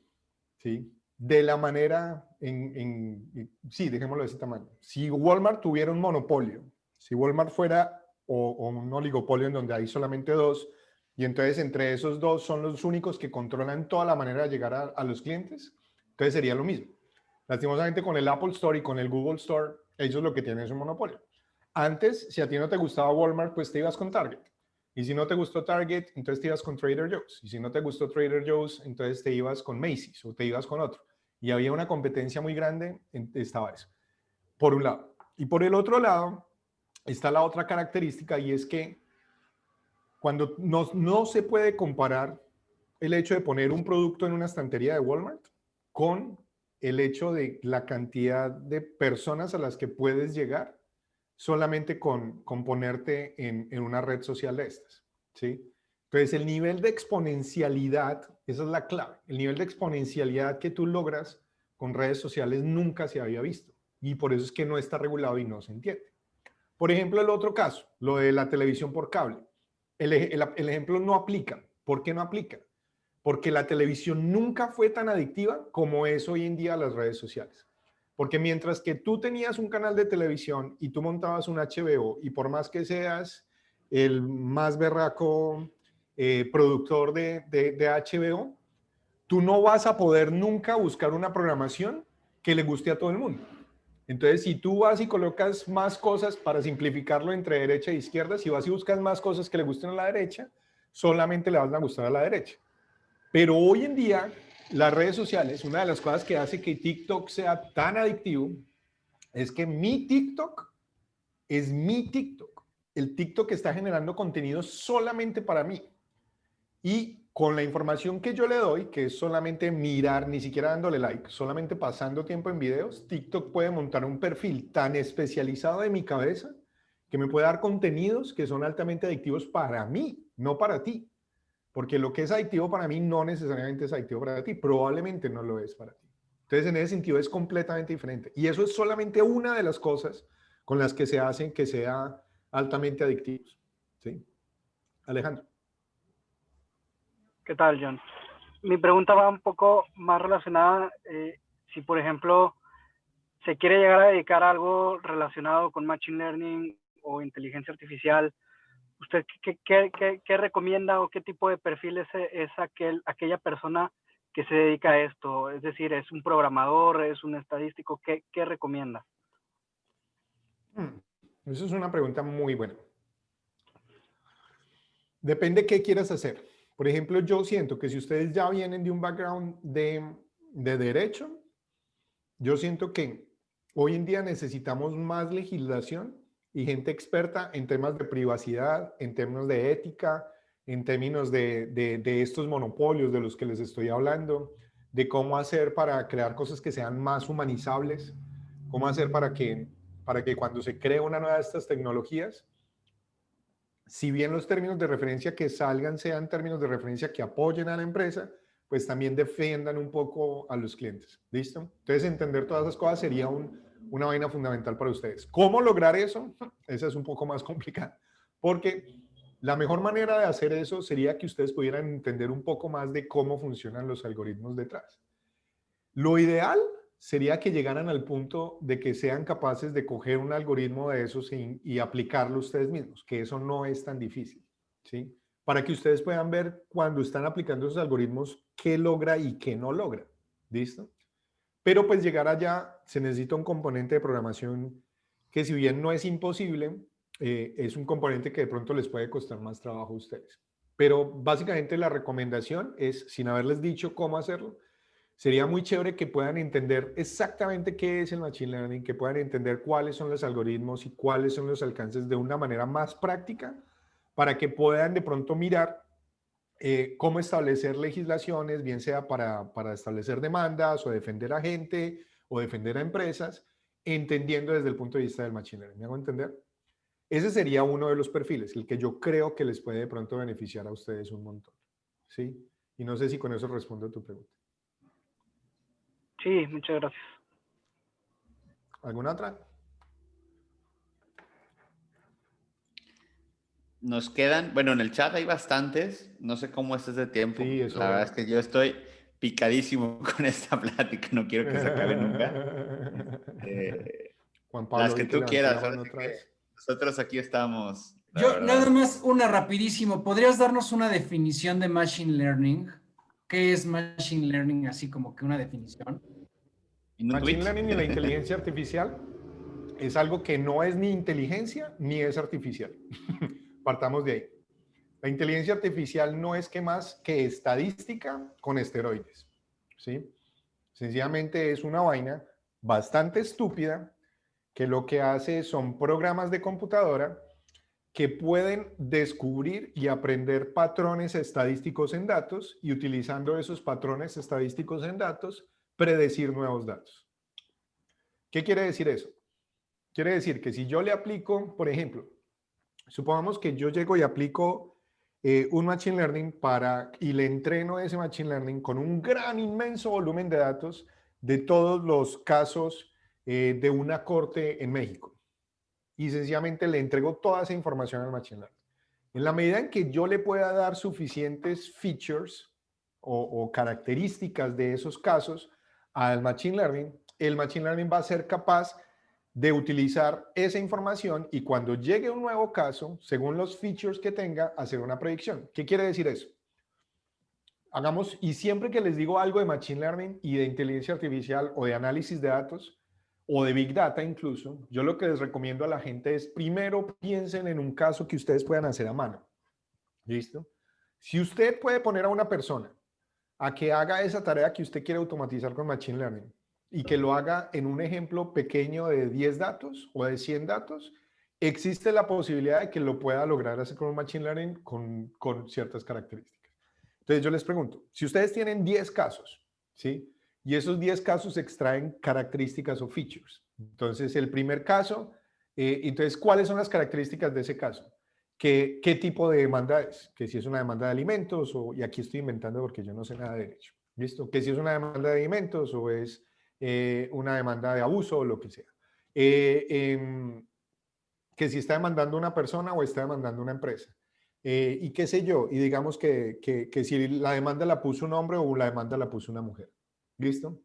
¿sí? De la manera, sí, dejémoslo de ese tamaño. Si Walmart tuviera un monopolio, si Walmart fuera o un oligopolio en donde hay solamente dos, y entonces entre esos dos son los únicos que controlan toda la manera de llegar a los clientes, entonces sería lo mismo. Lastimosamente con el Apple Store y con el Google Store, ellos lo que tienen es un monopolio. Antes, si a ti no te gustaba Walmart, pues te ibas con Target. Y si no te gustó Target, entonces te ibas con Trader Joe's. Y si no te gustó Trader Joe's, entonces te ibas con Macy's o te ibas con otro. Y había una competencia muy grande, estaba eso. Por un lado. Y por el otro lado, está la otra característica y es que cuando no se puede comparar el hecho de poner un producto en una estantería de Walmart con el hecho de la cantidad de personas a las que puedes llegar solamente con ponerte en una red social de estas, ¿sí? Entonces, el nivel de exponencialidad, esa es la clave, el nivel de exponencialidad que tú logras con redes sociales nunca se había visto y por eso es que no está regulado y no se entiende. Por ejemplo, el otro caso, lo de la televisión por cable. El ejemplo no aplica. ¿Por qué no aplica? Porque la televisión nunca fue tan adictiva como es hoy en día las redes sociales. Porque mientras que tú tenías un canal de televisión y tú montabas un HBO y por más que seas el más berraco productor de HBO, tú no vas a poder nunca buscar una programación que le guste a todo el mundo. Entonces, si tú vas y colocas más cosas para simplificarlo entre derecha e izquierda, si vas y buscas más cosas que le gusten a la derecha, solamente le van a gustar a la derecha. Pero hoy en día, las redes sociales, una de las cosas que hace que TikTok sea tan adictivo es que mi TikTok es mi TikTok. El TikTok está generando contenido solamente para mí. Y con la información que yo le doy, que es solamente mirar, ni siquiera dándole like, solamente pasando tiempo en videos, TikTok puede montar un perfil tan especializado de mi cabeza que me puede dar contenidos que son altamente adictivos para mí, no para ti. Porque lo que es adictivo para mí no necesariamente es adictivo para ti, probablemente no lo es para ti. Entonces, en ese sentido es completamente diferente. Y eso es solamente una de las cosas con las que se hacen que sea altamente adictivos. ¿Sí? Alejandro. ¿Qué tal, John? Mi pregunta va un poco más relacionada, si por ejemplo se quiere llegar a dedicar a algo relacionado con Machine Learning o inteligencia artificial, ¿usted qué recomienda o qué tipo de perfil es aquella persona que se dedica a esto? Es decir, ¿es un programador, es un estadístico? ¿Qué recomienda? Eso es una pregunta muy buena. Depende qué quieras hacer. Por ejemplo, yo siento que si ustedes ya vienen de un background de derecho, yo siento que hoy en día necesitamos más legislación y gente experta en temas de privacidad, en términos de ética, en términos de estos monopolios de los que les estoy hablando, de cómo hacer para crear cosas que sean más humanizables, cómo hacer para que cuando se cree una nueva de estas tecnologías, si bien los términos de referencia que salgan sean términos de referencia que apoyen a la empresa, pues también defiendan un poco a los clientes. ¿Listo? Entonces, entender todas esas cosas sería una vaina fundamental para ustedes. ¿Cómo lograr eso? Esa es un poco más complicada, porque la mejor manera de hacer eso sería que ustedes pudieran entender un poco más de cómo funcionan los algoritmos detrás. Lo ideal sería que llegaran al punto de que sean capaces de coger un algoritmo de esos y aplicarlo ustedes mismos, que eso no es tan difícil, ¿sí? Para que ustedes puedan ver cuando están aplicando esos algoritmos qué logra y qué no logra, ¿listo? Pero pues llegar allá se necesita un componente de programación que, si bien no es imposible, es un componente que de pronto les puede costar más trabajo a ustedes. Pero básicamente la recomendación es, sin haberles dicho cómo hacerlo, sería muy chévere que puedan entender exactamente qué es el Machine Learning, que puedan entender cuáles son los algoritmos y cuáles son los alcances de una manera más práctica, para que puedan de pronto mirar cómo establecer legislaciones, bien sea para establecer demandas o defender a gente o defender a empresas, entendiendo desde el punto de vista del Machine Learning. ¿Me hago entender? Ese sería uno de los perfiles, el que yo creo que les puede de pronto beneficiar a ustedes un montón. ¿Sí? Y no sé si con eso respondo a tu pregunta. Sí, muchas gracias. ¿Alguna otra? Nos quedan, bueno, en el chat hay bastantes, no sé cómo estés de tiempo. Sí, eso. La verdad es que yo estoy picadísimo con esta plática, no quiero que se acabe nunca. Juan Pablo, Las que tú levantó la quieras, ahora mano sí otra que vez. nosotros aquí estamos, la Yo nada verdad. más una rapidísimo. ¿Podrías darnos una definición de Machine Learning? ¿Qué es Machine Learning? Así como que una definición. En un Machine tweet. Learning y la inteligencia artificial es algo que no es ni inteligencia ni es artificial. Partamos de ahí. La inteligencia artificial no es que más que estadística con esteroides, ¿sí? Sencillamente es una vaina bastante estúpida que lo que hace son programas de computadora que pueden descubrir y aprender patrones estadísticos en datos y, utilizando esos patrones estadísticos en datos, predecir nuevos datos. ¿Qué quiere decir eso? Quiere decir que si yo le aplico, por ejemplo, supongamos que yo llego y aplico un Machine Learning y le entreno ese Machine Learning con un gran, inmenso volumen de datos de todos los casos de una corte en México. Y sencillamente le entrego toda esa información al Machine Learning. En la medida en que yo le pueda dar suficientes features o características de esos casos al Machine Learning, el Machine Learning va a ser capaz de utilizar esa información y, cuando llegue un nuevo caso, según los features que tenga, hacer una predicción. ¿Qué quiere decir eso? Hagamos, y siempre que les digo algo de Machine Learning y de inteligencia artificial o de análisis de datos o de Big Data incluso, yo lo que les recomiendo a la gente es, primero piensen en un caso que ustedes puedan hacer a mano. ¿Listo? Si usted puede poner a una persona a que haga esa tarea que usted quiere automatizar con Machine Learning y que lo haga en un ejemplo pequeño de 10 datos o de 100 datos, existe la posibilidad de que lo pueda lograr hacer con un Machine Learning con ciertas características. Entonces yo les pregunto, si ustedes tienen 10 casos, ¿sí? Y esos 10 casos extraen características o features. Entonces el primer caso, entonces, ¿cuáles son las características de ese caso? ¿Qué tipo de demanda es? Que si es una demanda de alimentos, y aquí estoy inventando porque yo no sé nada de derecho, ¿listo? Que si es una demanda de alimentos o es una demanda de abuso o lo que sea. Que si está demandando una persona o está demandando una empresa. Y qué sé yo, y digamos que si la demanda la puso un hombre o la demanda la puso una mujer. ¿Listo?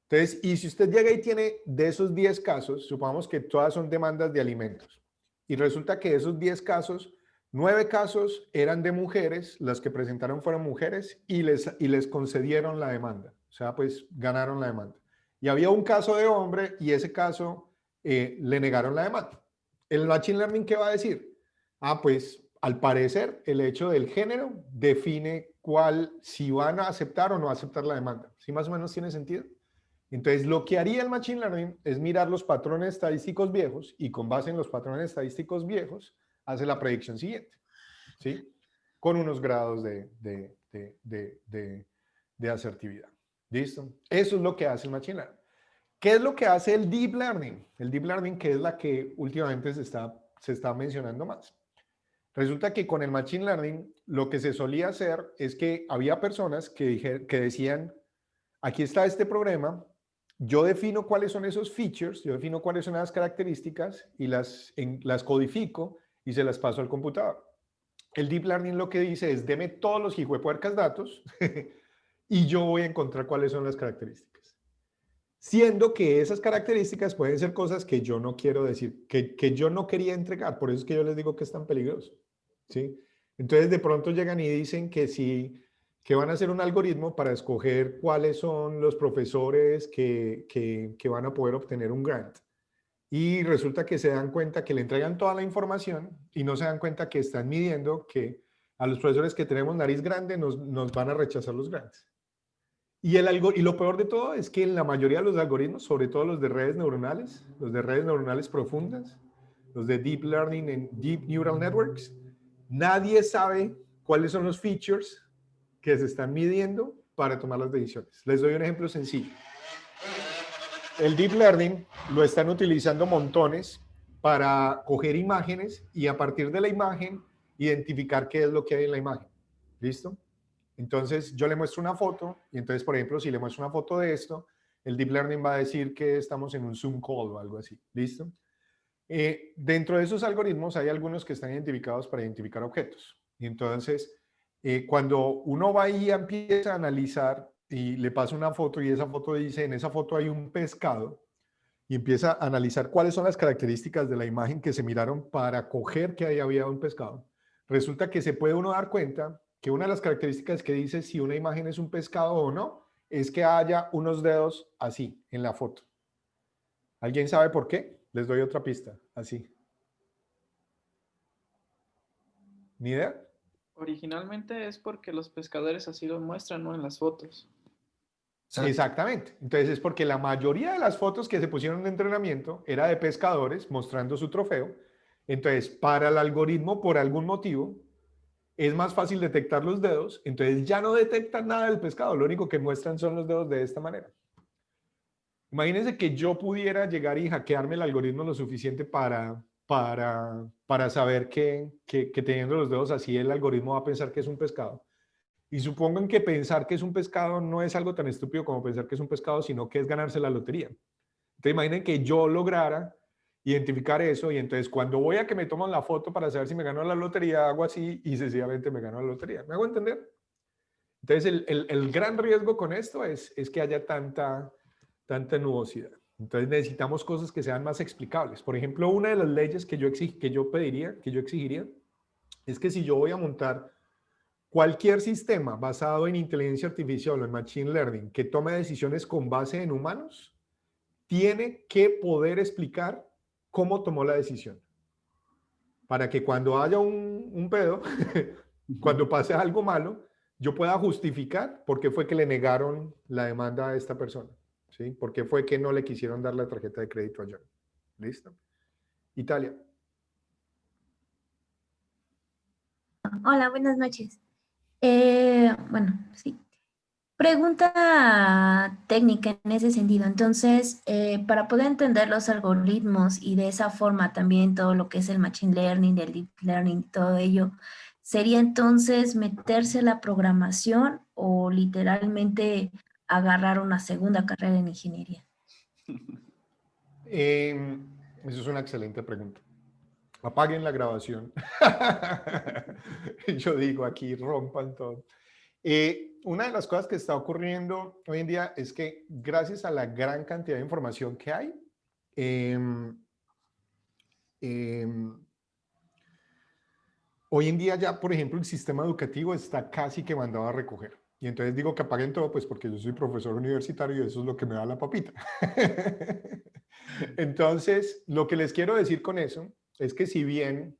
Entonces, y si usted llega y tiene de esos 10 casos, supongamos que todas son demandas de alimentos, y resulta que de esos 10 casos, 9 casos eran de mujeres, las que presentaron fueron mujeres, y les concedieron la demanda. O sea, pues ganaron la demanda. Y había un caso de hombre, y ese caso le negaron la demanda. ¿El Machine Learning qué va a decir? Ah, pues al parecer el hecho del género define si van a aceptar o no aceptar la demanda. ¿Sí más o menos tiene sentido? Entonces, lo que haría el Machine Learning es mirar los patrones estadísticos viejos y con base en los patrones estadísticos viejos, hace la predicción siguiente, ¿sí? Con unos grados de asertividad. ¿Listo? Eso es lo que hace el Machine Learning. ¿Qué es lo que hace el Deep Learning? El Deep Learning, que es la que últimamente se está mencionando más. Resulta que con el Machine Learning, lo que se solía hacer es que había personas que decían, aquí está este problema, yo defino cuáles son esos features, yo defino cuáles son las características y las codifico y se las paso al computador. El Deep Learning lo que dice es, deme todos los hijuepuercas datos y yo voy a encontrar cuáles son las características. Siendo que esas características pueden ser cosas que yo no quiero decir, que yo no quería entregar. Por eso es que yo les digo que es tan peligroso, ¿sí? Entonces de pronto llegan y dicen que sí, que van a hacer un algoritmo para escoger cuáles son los profesores que van a poder obtener un grant. Y resulta que se dan cuenta que le entregan toda la información y no se dan cuenta que están midiendo que a los profesores que tenemos nariz grande nos van a rechazar los grants. Y lo peor de todo es que en la mayoría de los algoritmos, sobre todo los de redes neuronales profundas, los de Deep Learning en Deep Neural Networks, nadie sabe cuáles son los features que se están midiendo para tomar las decisiones. Les doy un ejemplo sencillo. El Deep Learning lo están utilizando montones para coger imágenes y a partir de la imagen identificar qué es lo que hay en la imagen. ¿Listo? Entonces yo le muestro una foto y entonces, por ejemplo, si le muestro una foto de esto, el Deep Learning va a decir que estamos en un Zoom call o algo así. ¿Listo? Dentro de esos algoritmos hay algunos que están identificados para identificar objetos. Y entonces, cuando uno va y empieza a analizar y le pasa una foto y esa foto dice, en esa foto hay un pescado, y empieza a analizar cuáles son las características de la imagen que se miraron para coger que ahí había un pescado, resulta que se puede uno dar cuenta que una de las características que dice si una imagen es un pescado o no, es que haya unos dedos así en la foto. ¿Alguien sabe por qué? Les doy otra pista, así. ¿Ni idea? Originalmente es porque los pescadores así lo muestran, ¿no? En las fotos. Exactamente. Entonces es porque la mayoría de las fotos que se pusieron de entrenamiento era de pescadores mostrando su trofeo. Entonces, para el algoritmo, por algún motivo, es más fácil detectar los dedos. Entonces ya no detectan nada del pescado. Lo único que muestran son los dedos de esta manera. Imagínense que yo pudiera llegar y hackearme el algoritmo lo suficiente para saber que teniendo los dedos así el algoritmo va a pensar que es un pescado. Y supongan que pensar que es un pescado no es algo tan estúpido como pensar que es un pescado, sino que es ganarse la lotería. Entonces imaginen que yo lograra identificar eso y entonces cuando voy a que me toman la foto para saber si me ganó la lotería, hago así y sencillamente me ganó la lotería. ¿Me hago entender? Entonces el gran riesgo con esto es que haya tanta nubosidad. Entonces necesitamos cosas que sean más explicables. Por ejemplo, una de las leyes que yo exigiría, es que si yo voy a montar cualquier sistema basado en inteligencia artificial o en machine learning que tome decisiones con base en humanos, tiene que poder explicar cómo tomó la decisión. Para que cuando haya un pedo, cuando pase algo malo, yo pueda justificar por qué fue que le negaron la demanda a esta persona. ¿Sí? ¿Por qué fue que no le quisieron dar la tarjeta de crédito a John? ¿Listo? Italia. Hola, buenas noches. Bueno, sí. Pregunta técnica en ese sentido. Entonces, para poder entender los algoritmos y de esa forma también todo lo que es el machine learning, el deep learning, todo ello, ¿sería entonces meterse a la programación o literalmente agarrar una segunda carrera en ingeniería? Eso es una excelente pregunta. Apaguen la grabación. Yo digo aquí, rompan todo. Una de las cosas que está ocurriendo hoy en día es que gracias a la gran cantidad de información que hay, hoy en día ya, por ejemplo, el sistema educativo está casi que mandado a recoger. Y entonces digo que apaguen todo, pues porque yo soy profesor universitario y eso es lo que me da la papita. Entonces, lo que les quiero decir con eso es que si bien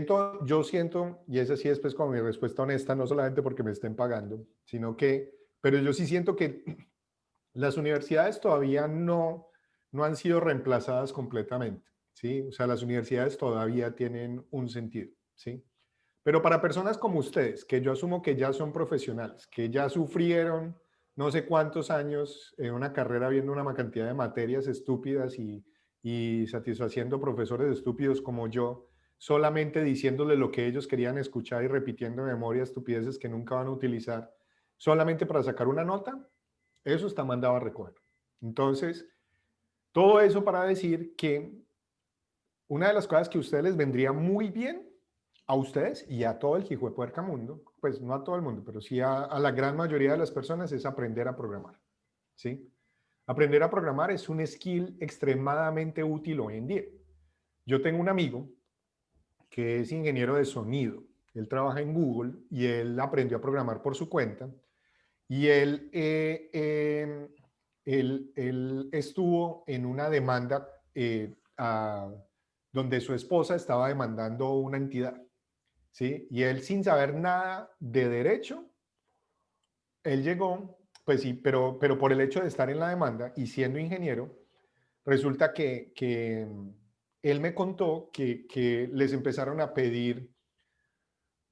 todo, yo siento, y esa sí es pues como mi respuesta honesta, no solamente porque me estén pagando, sino que, pero yo sí siento que Las universidades todavía no han sido reemplazadas completamente, ¿sí? O sea, las universidades todavía tienen un sentido, ¿sí? Pero para personas como ustedes, que yo asumo que ya son profesionales, que ya sufrieron no sé cuántos años en una carrera viendo una cantidad de materias estúpidas y satisfaciendo profesores estúpidos como yo, solamente diciéndole lo que ellos querían escuchar y repitiendo de memoria estupideces que nunca van a utilizar, solamente para sacar una nota, eso está mandado a recoger. Entonces, todo eso para decir que una de las cosas que a ustedes les vendría muy bien, a ustedes y a todo el hijuepuerca mundo, pues no a todo el mundo, pero sí a la gran mayoría de las personas, es aprender a programar, ¿sí? Aprender a programar es un skill extremadamente útil hoy en día. Yo tengo un amigo que es ingeniero de sonido. Él trabaja en Google y él aprendió a programar por su cuenta. Y él estuvo en una demanda donde su esposa estaba demandando una entidad, ¿sí? Y él, sin saber nada de derecho, él llegó, pues sí, pero por el hecho de estar en la demanda y siendo ingeniero, resulta que él me contó que les empezaron a pedir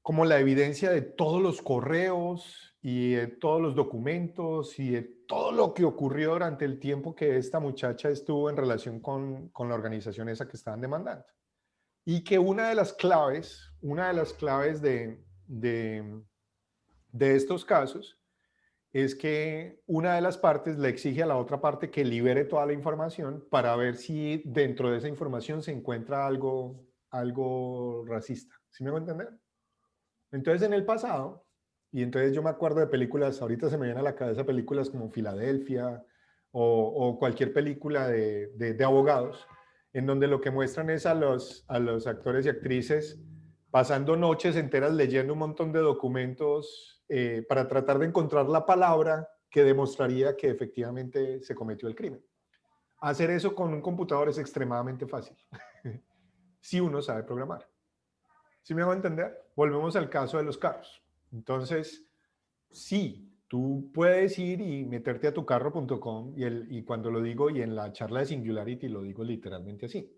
como la evidencia de todos los correos y de todos los documentos y de todo lo que ocurrió durante el tiempo que esta muchacha estuvo en relación con la organización esa que estaban demandando. Y que una de las claves de estos casos es que una de las partes le exige a la otra parte que libere toda la información para ver si dentro de esa información se encuentra algo racista. ¿Sí me voy a entender? Entonces, en el pasado, y entonces yo me acuerdo de películas, ahorita se me vienen a la cabeza películas como Filadelfia o cualquier película de abogados, en donde lo que muestran es a los actores y actrices pasando noches enteras leyendo un montón de documentos para tratar de encontrar la palabra que demostraría que efectivamente se cometió el crimen. Hacer eso con un computador es extremadamente fácil, si uno sabe programar. ¿Sí me hago entender? Volvemos al caso de los carros. Entonces, sí, tú puedes ir y meterte a tucarro.com y cuando lo digo, y en la charla de Singularity lo digo literalmente así.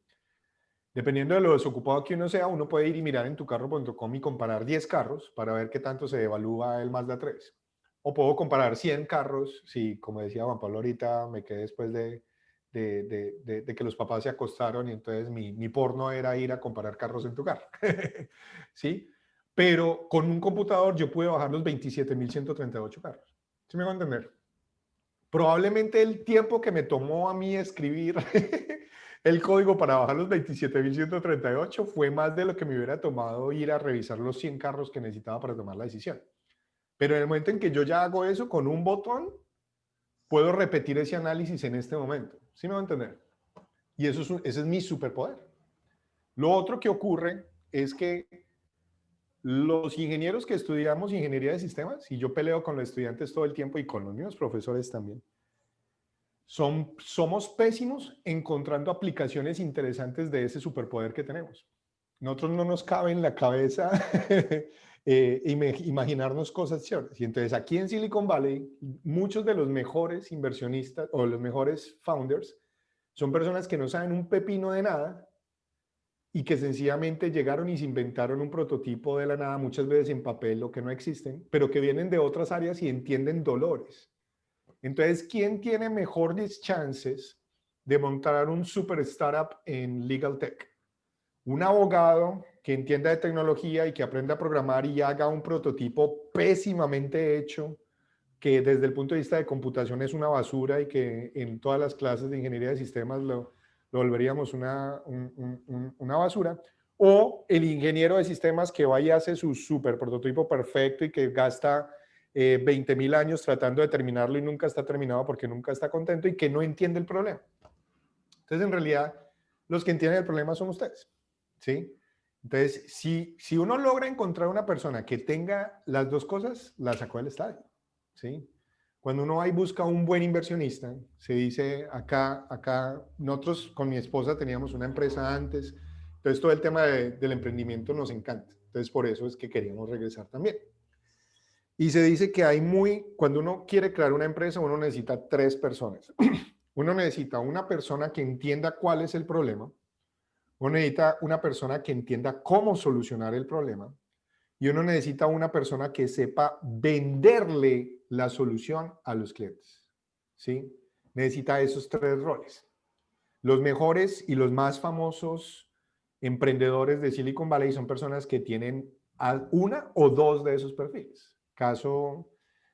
Dependiendo de lo desocupado que uno sea, uno puede ir y mirar en tucarro.com y comparar 10 carros para ver qué tanto se devalúa el Mazda 3. O puedo comparar 100 carros, si, como decía Juan Pablo ahorita, me quedé después de que los papás se acostaron y entonces mi porno era ir a comparar carros en tu carro. ¿Sí? Pero con un computador yo pude bajar los 27.138 carros. ¿Sí me van a entender? Probablemente el tiempo que me tomó a mí escribir el código para bajar los 27.138 fue más de lo que me hubiera tomado ir a revisar los 100 carros que necesitaba para tomar la decisión. Pero en el momento en que yo ya hago eso con un botón, puedo repetir ese análisis en este momento. ¿Sí me va a entender? Y ese es mi superpoder. Lo otro que ocurre es que los ingenieros que estudiamos ingeniería de sistemas, y yo peleo con los estudiantes todo el tiempo y con los mismos profesores también, somos pésimos encontrando aplicaciones interesantes de ese superpoder que tenemos. Nosotros no nos cabe en la cabeza imaginarnos cosas chéveres. Y entonces aquí en Silicon Valley, muchos de los mejores inversionistas o los mejores founders son personas que no saben un pepino de nada y que sencillamente llegaron y se inventaron un prototipo de la nada, muchas veces en papel o que no existen, pero que vienen de otras áreas y entienden dolores. Entonces, ¿quién tiene mejores chances de montar un super startup en Legal Tech? Un abogado que entienda de tecnología y que aprenda a programar y haga un prototipo pésimamente hecho, que desde el punto de vista de computación es una basura y que en todas las clases de ingeniería de sistemas lo volveríamos una basura, o el ingeniero de sistemas que va y hace su super prototipo perfecto y que gasta 20.000 años tratando de terminarlo y nunca está terminado porque nunca está contento y que no entiende el problema. Entonces, en realidad, los que entienden el problema son ustedes, ¿sí? Entonces, si uno logra encontrar una persona que tenga las dos cosas, la sacó del estadio, ¿sí? Cuando uno va y busca un buen inversionista, se dice acá, nosotros con mi esposa teníamos una empresa antes, entonces todo el tema del emprendimiento nos encanta, entonces por eso es que queríamos regresar también. Y se dice que cuando uno quiere crear una empresa, uno necesita 3 personas. Uno necesita una persona que entienda cuál es el problema, uno necesita una persona que entienda cómo solucionar el problema y uno necesita una persona que sepa venderle la solución a los clientes. ¿Sí? Necesita esos 3 roles. Los mejores y los más famosos emprendedores de Silicon Valley son personas que tienen una o dos de esos perfiles.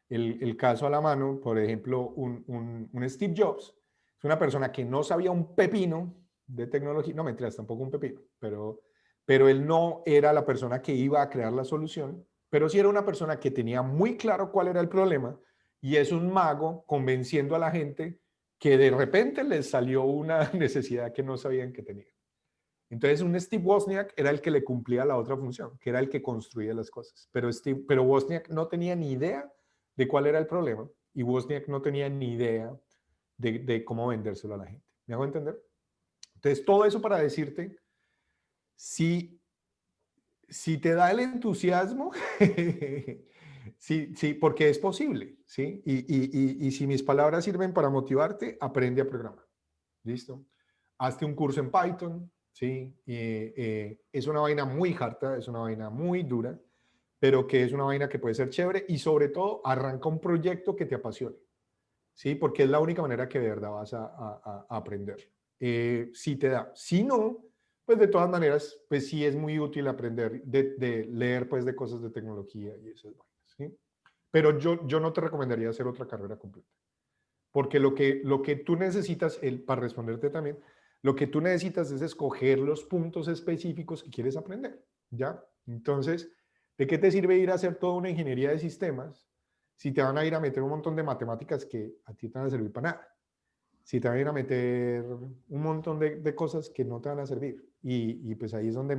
El caso a la mano, por ejemplo, un Steve Jobs, es una persona que no sabía un pepino de tecnología, no mentiras, tampoco un pepino, pero él no era la persona que iba a crear la solución, pero sí era una persona que tenía muy claro cuál era el problema y es un mago convenciendo a la gente que de repente les salió una necesidad que no sabían que tenían. Entonces un Steve Wozniak era el que le cumplía la otra función, que era el que construía las cosas. Pero Wozniak no tenía ni idea de cuál era el problema y Wozniak no tenía ni idea de cómo vendérselo a la gente. ¿Me hago entender? Entonces todo eso para decirte, si te da el entusiasmo, sí, porque es posible, ¿sí? Y si mis palabras sirven para motivarte, aprende a programar. ¿Listo? Hazte un curso en Python, ¿sí? Es una vaina muy harta, es una vaina muy dura, pero que es una vaina que puede ser chévere y sobre todo arranca un proyecto que te apasione, ¿sí? Porque es la única manera que de verdad vas a aprender. Si te da. Si no, pues de todas maneras, pues sí es muy útil aprender de leer pues de cosas de tecnología y esas vainas, ¿sí? Pero yo no te recomendaría hacer otra carrera completa. Porque lo que tú necesitas, para responderte también, lo que tú necesitas es escoger los puntos específicos que quieres aprender, ¿ya? Entonces, ¿de qué te sirve ir a hacer toda una ingeniería de sistemas si te van a ir a meter un montón de matemáticas que a ti te van a servir para nada? Si te van a ir a meter un montón de cosas que no te van a servir. Y pues ahí es donde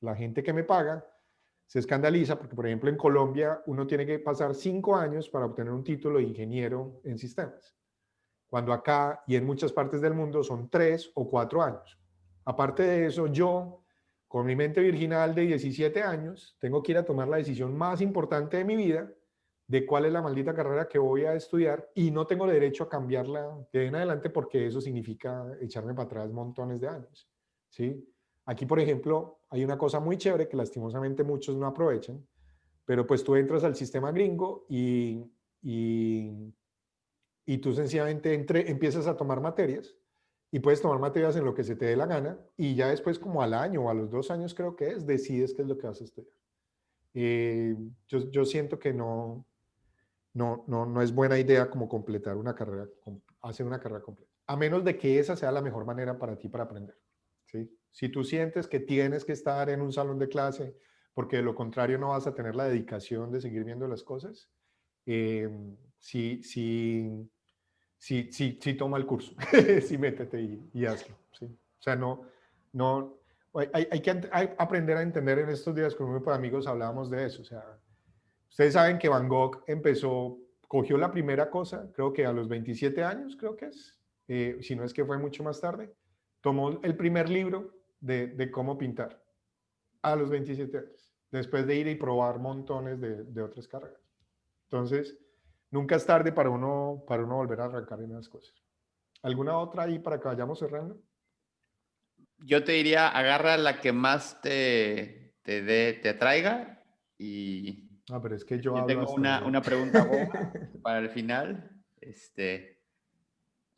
la gente que me paga se escandaliza porque, por ejemplo, en Colombia uno tiene que pasar 5 años para obtener un título de ingeniero en sistemas, cuando acá y en muchas partes del mundo son 3 o 4 años. Aparte de eso, yo, con mi mente virginal de 17 años, tengo que ir a tomar la decisión más importante de mi vida de cuál es la maldita carrera que voy a estudiar y no tengo derecho a cambiarla de ahí en adelante porque eso significa echarme para atrás montones de años, ¿sí? Aquí, por ejemplo, hay una cosa muy chévere que lastimosamente muchos no aprovechan, pero pues tú entras al sistema gringo y tú sencillamente empiezas a tomar materias y puedes tomar materias en lo que se te dé la gana y ya después como al año o a los 2 años creo que decides qué es lo que vas a estudiar. Yo siento que no es buena idea como completar una carrera, hacer una carrera completa, a menos de que esa sea la mejor manera para ti para aprender, ¿sí? Si tú sientes que tienes que estar en un salón de clase, porque de lo contrario no vas a tener la dedicación de seguir viendo las cosas, sí toma el curso, sí métete y hazlo, ¿sí? O sea, hay que aprender a entender. En estos días con un grupo de amigos hablábamos de eso, o sea, ustedes saben que Van Gogh cogió la primera cosa, creo que a los 27 años, creo que es, si no es que fue mucho más tarde, tomó el primer libro de cómo pintar a los 27 años, después de ir y probar montones de otras carreras. Entonces, nunca es tarde para uno volver a arrancar en las cosas. ¿Alguna otra ahí para que vayamos cerrando? Yo te diría, agarra la que más te atraiga y Pero es que yo hablo tengo hasta una pregunta buena para el final.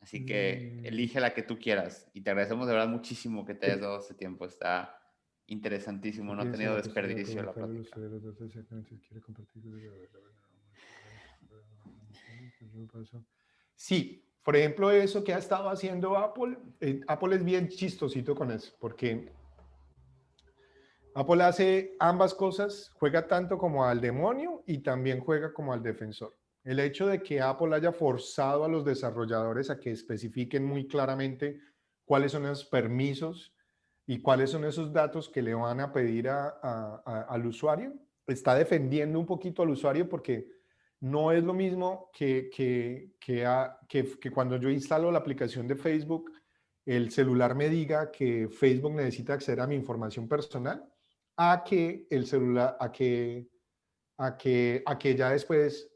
Así que Mm. elige la que tú quieras. Y te agradecemos de verdad muchísimo que te hayas dado este tiempo. Está interesantísimo. No ha tenido desperdicio la plática. Sí, por ejemplo, eso que ha estado haciendo Apple, Apple es bien chistosito con eso, porque Apple hace ambas cosas, juega tanto como al demonio y también juega como al defensor. El hecho de que Apple haya forzado a los desarrolladores a que especifiquen muy claramente cuáles son esos permisos y cuáles son esos datos que le van a pedir al usuario, está defendiendo un poquito al usuario porque no es lo mismo que cuando yo instalo la aplicación de Facebook, el celular me diga que Facebook necesita acceder a mi información personal, a que a que ya después,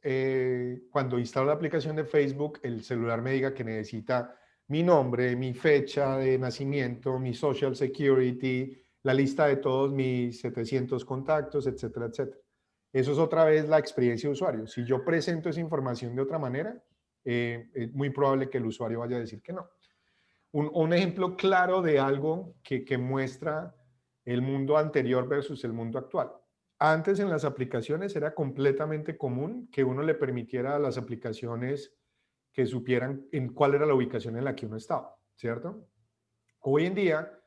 cuando instalo la aplicación de Facebook, el celular me diga que necesita mi nombre, mi fecha de nacimiento, mi social security, la lista de todos mis 700 contactos, etcétera, etcétera. Eso es otra vez la experiencia de usuario. Si yo presento esa información de otra manera, es muy probable que el usuario vaya a decir que no. Un ejemplo claro de algo que muestra el mundo anterior versus el mundo actual. Antes en las aplicaciones era completamente común que uno le permitiera a las aplicaciones que supieran en cuál era la ubicación en la que uno estaba, ¿cierto? Hoy en día,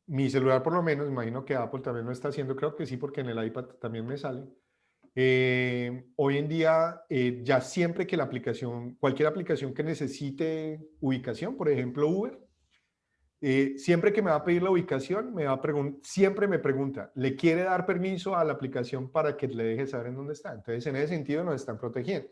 mi celular por lo menos, imagino que Apple también lo está haciendo, creo que sí, porque en el iPad también me sale. Hoy en día, ya siempre que la aplicación, cualquier aplicación que necesite ubicación, por ejemplo Uber, siempre que me va a pedir la ubicación, siempre me pregunta, ¿le quiere dar permiso a la aplicación para que le deje saber en dónde está? Entonces, en ese sentido nos están protegiendo.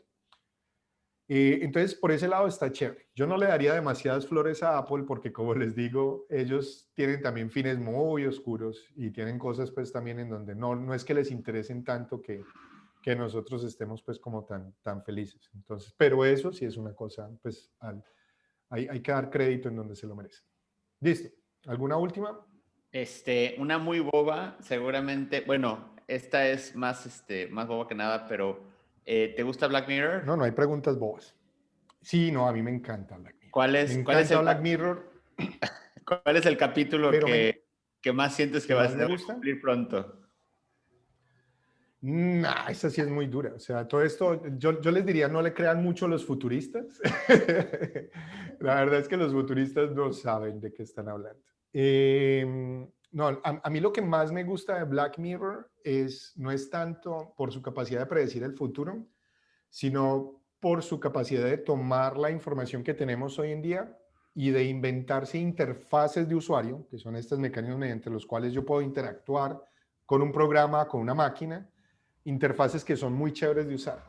Entonces, por ese lado está chévere. Yo no le daría demasiadas flores a Apple porque, como les digo, ellos tienen también fines muy oscuros y tienen cosas pues también en donde no es que les interesen tanto que nosotros estemos pues como tan felices. Entonces, pero eso sí es una cosa, pues hay que dar crédito en donde se lo merece. Listo. ¿Alguna última? Una muy boba, seguramente. Bueno, esta es más boba que nada, pero ¿te gusta Black Mirror? No hay preguntas bobas. Sí, no, a mí me encanta Black Mirror. ¿Cuál es, Me cuál es encanta el, Black Mirror, cuál es el capítulo pero que más sientes que ¿qué vas más me a gusta? cumplir pronto? Nah, esa sí es muy dura. O sea, todo esto, yo les diría, no le crean mucho a los futuristas. La verdad es que los futuristas no saben de qué están hablando. No, a mí lo que más me gusta de Black Mirror no es tanto por su capacidad de predecir el futuro, sino por su capacidad de tomar la información que tenemos hoy en día y de inventarse interfaces de usuario, que son estos mecanismos mediante los cuales yo puedo interactuar con un programa, con una máquina, interfaces que son muy chéveres de usar.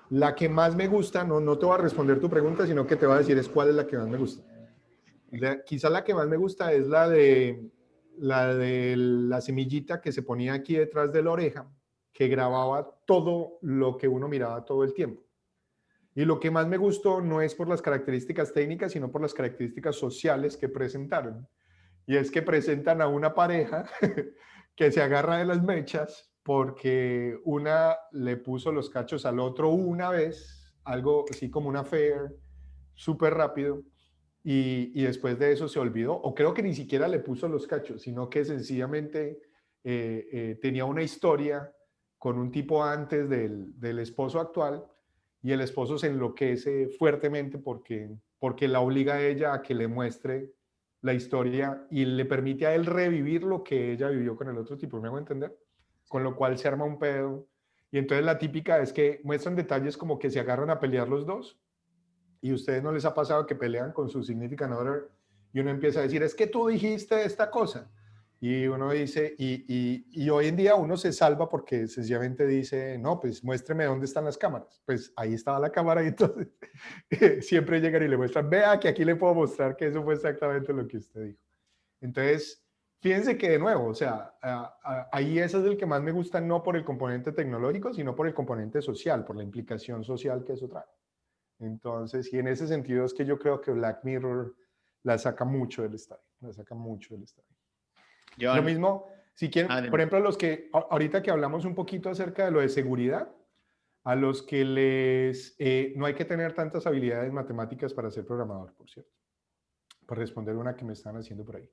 La que más me gusta, no te voy a responder tu pregunta, sino que te voy a decir es cuál es la que más me gusta. Quizá la que más me gusta es la de la semillita que se ponía aquí detrás de la oreja, que grababa todo lo que uno miraba todo el tiempo. Y lo que más me gustó no es por las características técnicas, sino por las características sociales que presentaron. Y es que presentan a una pareja que se agarra de las mechas porque una le puso los cachos al otro una vez, algo así como una affair, súper rápido, y después de eso se olvidó, o creo que ni siquiera le puso los cachos, sino que sencillamente tenía una historia con un tipo antes del esposo actual, y el esposo se enloquece fuertemente porque la obliga a ella a que le muestre la historia y le permite a él revivir lo que ella vivió con el otro tipo, ¿me hago entender? Con lo cual se arma un pedo. Y entonces la típica es que muestran detalles como que se agarran a pelear los dos y a ustedes no les ha pasado que pelean con su significant other y uno empieza a decir, es que tú dijiste esta cosa. Y uno dice, y hoy en día uno se salva porque sencillamente dice, no, pues muéstreme dónde están las cámaras. Pues ahí estaba la cámara y entonces siempre llegan y le muestran, vea que aquí le puedo mostrar que eso fue exactamente lo que usted dijo. Entonces, fíjense que de nuevo, o sea, ahí ese es el que más me gusta, no por el componente tecnológico, sino por el componente social, por la implicación social que eso trae. Entonces, y en ese sentido es que yo creo que Black Mirror la saca mucho del estadio, la saca mucho del estadio. John, lo mismo, si quieren, por ejemplo, los que, ahorita que hablamos un poquito acerca de lo de seguridad, a los que no hay que tener tantas habilidades matemáticas para ser programador, por cierto, para responder una que me están haciendo por ahí.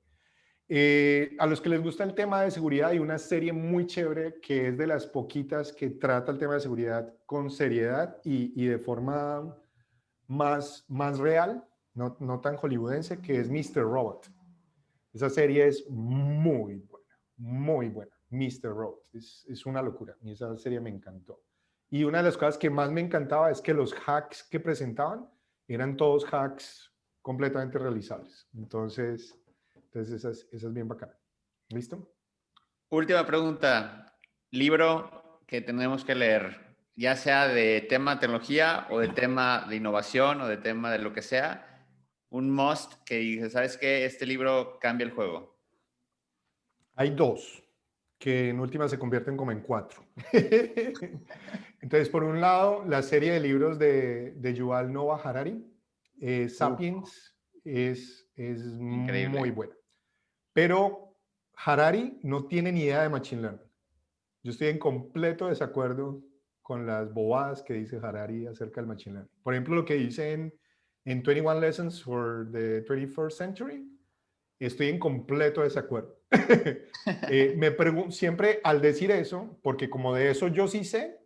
A los que les gusta el tema de seguridad, hay una serie muy chévere que es de las poquitas que trata el tema de seguridad con seriedad y de forma más real, no tan hollywoodense, que es Mr. Robot. Esa serie es muy buena. Mr. Robot, es una locura. Y esa serie me encantó. Y una de las cosas que más me encantaba es que los hacks que presentaban eran todos hacks completamente realizables. Entonces esa es bien bacana. ¿Listo? Última pregunta. Libro que tenemos que leer, ya sea de tema de tecnología o de tema de innovación o de tema de lo que sea. Un must que dices, ¿sabes qué? Este libro cambia el juego. Hay dos. que en última se convierten como en 4. Entonces, por un lado, la serie de libros de Yuval Noah Harari, Sapiens, es muy Increíble. buena. Pero Harari no tiene ni idea de Machine Learning. Yo estoy en completo desacuerdo con las bobadas que dice Harari acerca del Machine Learning. Por ejemplo, lo que dice en 21 Lessons for the 21st Century, estoy en completo desacuerdo. Siempre al decir eso, porque como de eso yo sí sé,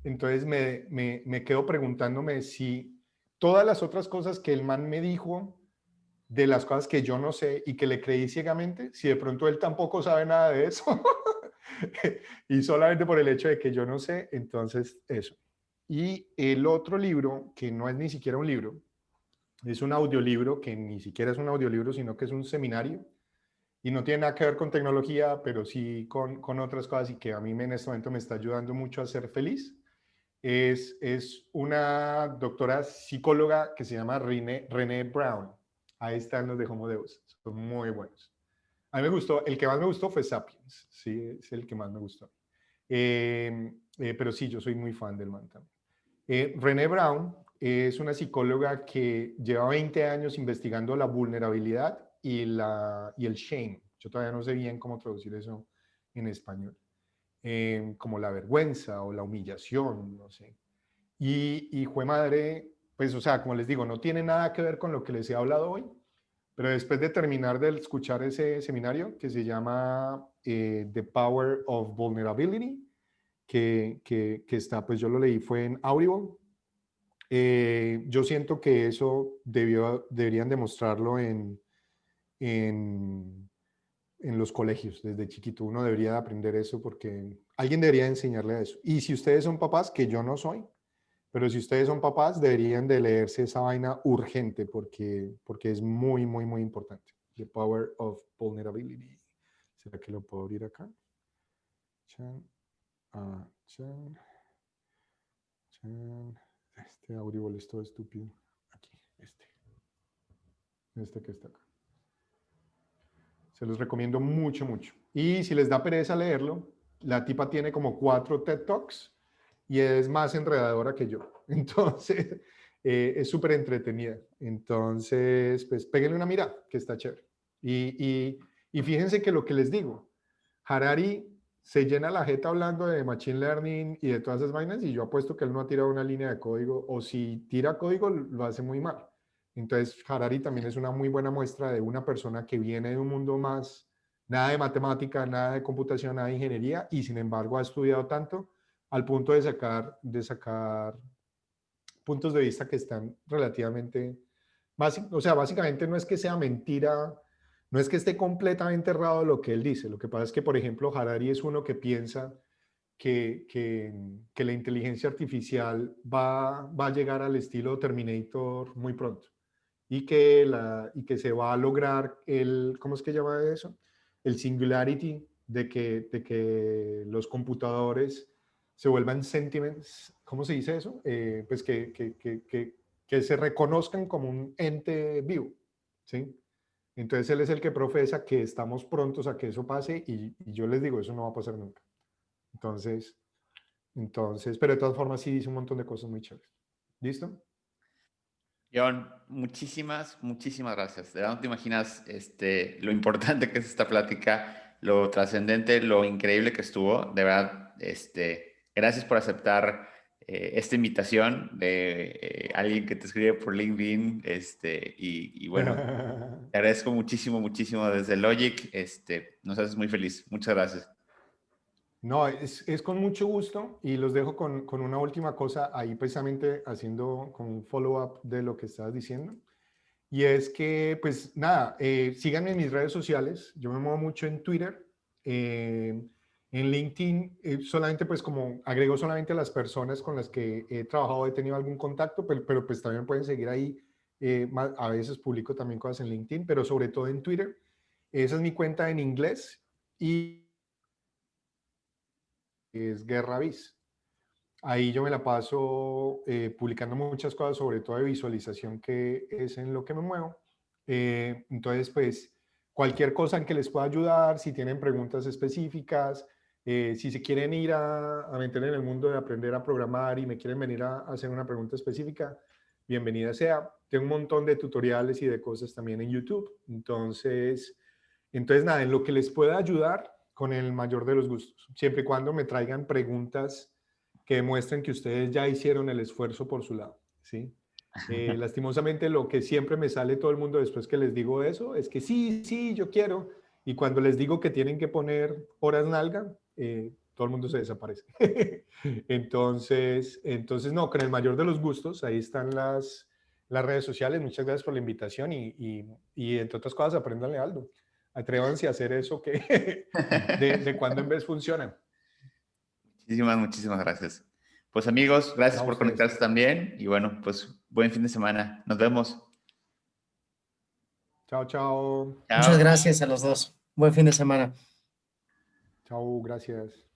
entonces me quedo preguntándome si todas las otras cosas que el man me dijo, de las cosas que yo no sé y que le creí ciegamente, si de pronto él tampoco sabe nada de eso. Y solamente por el hecho de que yo no sé, entonces eso. Y el otro libro, que no es ni siquiera un libro, es un audiolibro, que ni siquiera es un audiolibro, sino que es un seminario, y no tiene nada que ver con tecnología, pero sí con otras cosas, y que a mí en este momento me está ayudando mucho a ser feliz. Es una doctora psicóloga que se llama René Brown. Ahí están los de Homo Deus, son muy buenos. A mí me gustó, el que más me gustó fue Sapiens, sí, es el que más me gustó. Pero sí, yo soy muy fan del man también. René Brown es una psicóloga que lleva 20 años investigando la vulnerabilidad y el shame. Yo todavía no sé bien cómo traducir eso en español. Como la vergüenza o la humillación, no sé. Y fue madre, pues, o sea, como les digo, no tiene nada que ver con lo que les he hablado hoy, pero después de terminar de escuchar ese seminario que se llama The Power of Vulnerability, que está, pues yo lo leí, fue en Audible. Yo siento que eso deberían demostrarlo en, en los colegios desde chiquito. Uno debería de aprender eso porque alguien debería enseñarle eso. Y si ustedes son papás, que yo no soy, pero si ustedes son papás, deberían de leerse esa vaina urgente porque es muy, muy, muy importante. The Power of Vulnerability. ¿Será que lo puedo abrir acá? Chan, chan, chan. Este Audible es todo estúpido. Aquí, este que está acá. Se los recomiendo mucho, mucho. Y si les da pereza leerlo, la tipa tiene como 4 TED Talks y es más enredadora que yo. Entonces, es súper entretenida. Entonces, pues péguenle una mirada, que está chévere. Y fíjense que lo que les digo, Harari se llena la jeta hablando de Machine Learning y de todas esas vainas y yo apuesto que él no ha tirado una línea de código o si tira código lo hace muy mal. Entonces, Harari también es una muy buena muestra de una persona que viene de un mundo más, nada de matemática, nada de computación, nada de ingeniería, y sin embargo ha estudiado tanto al punto de sacar puntos de vista que están relativamente, o sea, básicamente no es que sea mentira, no es que esté completamente errado lo que él dice. Lo que pasa es que, por ejemplo, Harari es uno que piensa que la inteligencia artificial va a llegar al estilo Terminator muy pronto y que se va a lograr ¿cómo es que llama eso? El singularity de que los computadores se vuelvan sentiments, ¿cómo se dice eso? Pues que se reconozcan como un ente vivo, ¿sí? Entonces él es el que profesa que estamos prontos a que eso pase y yo les digo, eso no va a pasar nunca. Entonces, pero de todas formas sí dice un montón de cosas muy chéveres. ¿Listo? John, muchísimas, muchísimas gracias. De verdad no te imaginas lo importante que es esta plática, lo trascendente, lo increíble que estuvo. De verdad, gracias por aceptar esta invitación de alguien que te escribe por LinkedIn. Y bueno, te agradezco muchísimo, muchísimo desde Logic. Nos haces muy feliz. Muchas gracias. No, es con mucho gusto y los dejo con una última cosa ahí precisamente haciendo con un follow-up de lo que estabas diciendo. Y es que, pues nada, síganme en mis redes sociales. Yo me muevo mucho en Twitter. En LinkedIn, solamente pues como agrego solamente a las personas con las que he trabajado, he tenido algún contacto, pero pues también pueden seguir ahí. A veces publico también cosas en LinkedIn, pero sobre todo en Twitter. Esa es mi cuenta en inglés y es GuerraViz. Ahí yo me la paso publicando muchas cosas, sobre todo de visualización, que es en lo que me muevo. Entonces, pues, cualquier cosa en que les pueda ayudar, si tienen preguntas específicas, Si se quieren ir a meter en el mundo de aprender a programar y me quieren venir a hacer una pregunta específica, bienvenida sea. Tengo un montón de tutoriales y de cosas también en YouTube. Entonces nada, en lo que les pueda ayudar, con el mayor de los gustos. Siempre y cuando me traigan preguntas que demuestren que ustedes ya hicieron el esfuerzo por su lado, ¿sí? Lastimosamente, lo que siempre me sale todo el mundo después que les digo eso es que sí, yo quiero. Y cuando les digo que tienen que poner horas nalga, todo el mundo se desaparece. Entonces, no, con el mayor de los gustos, ahí están las redes sociales. Muchas gracias por la invitación y entre otras cosas, apréndanle algo. Atrévanse a hacer eso que de cuando en vez funciona. Muchísimas gracias. Pues amigos, gracias A por ustedes. conectarse también y bueno, pues buen fin de semana. Nos vemos. Chao, chao. Chao. Muchas gracias a los dos. Buen fin de semana. Chao, gracias.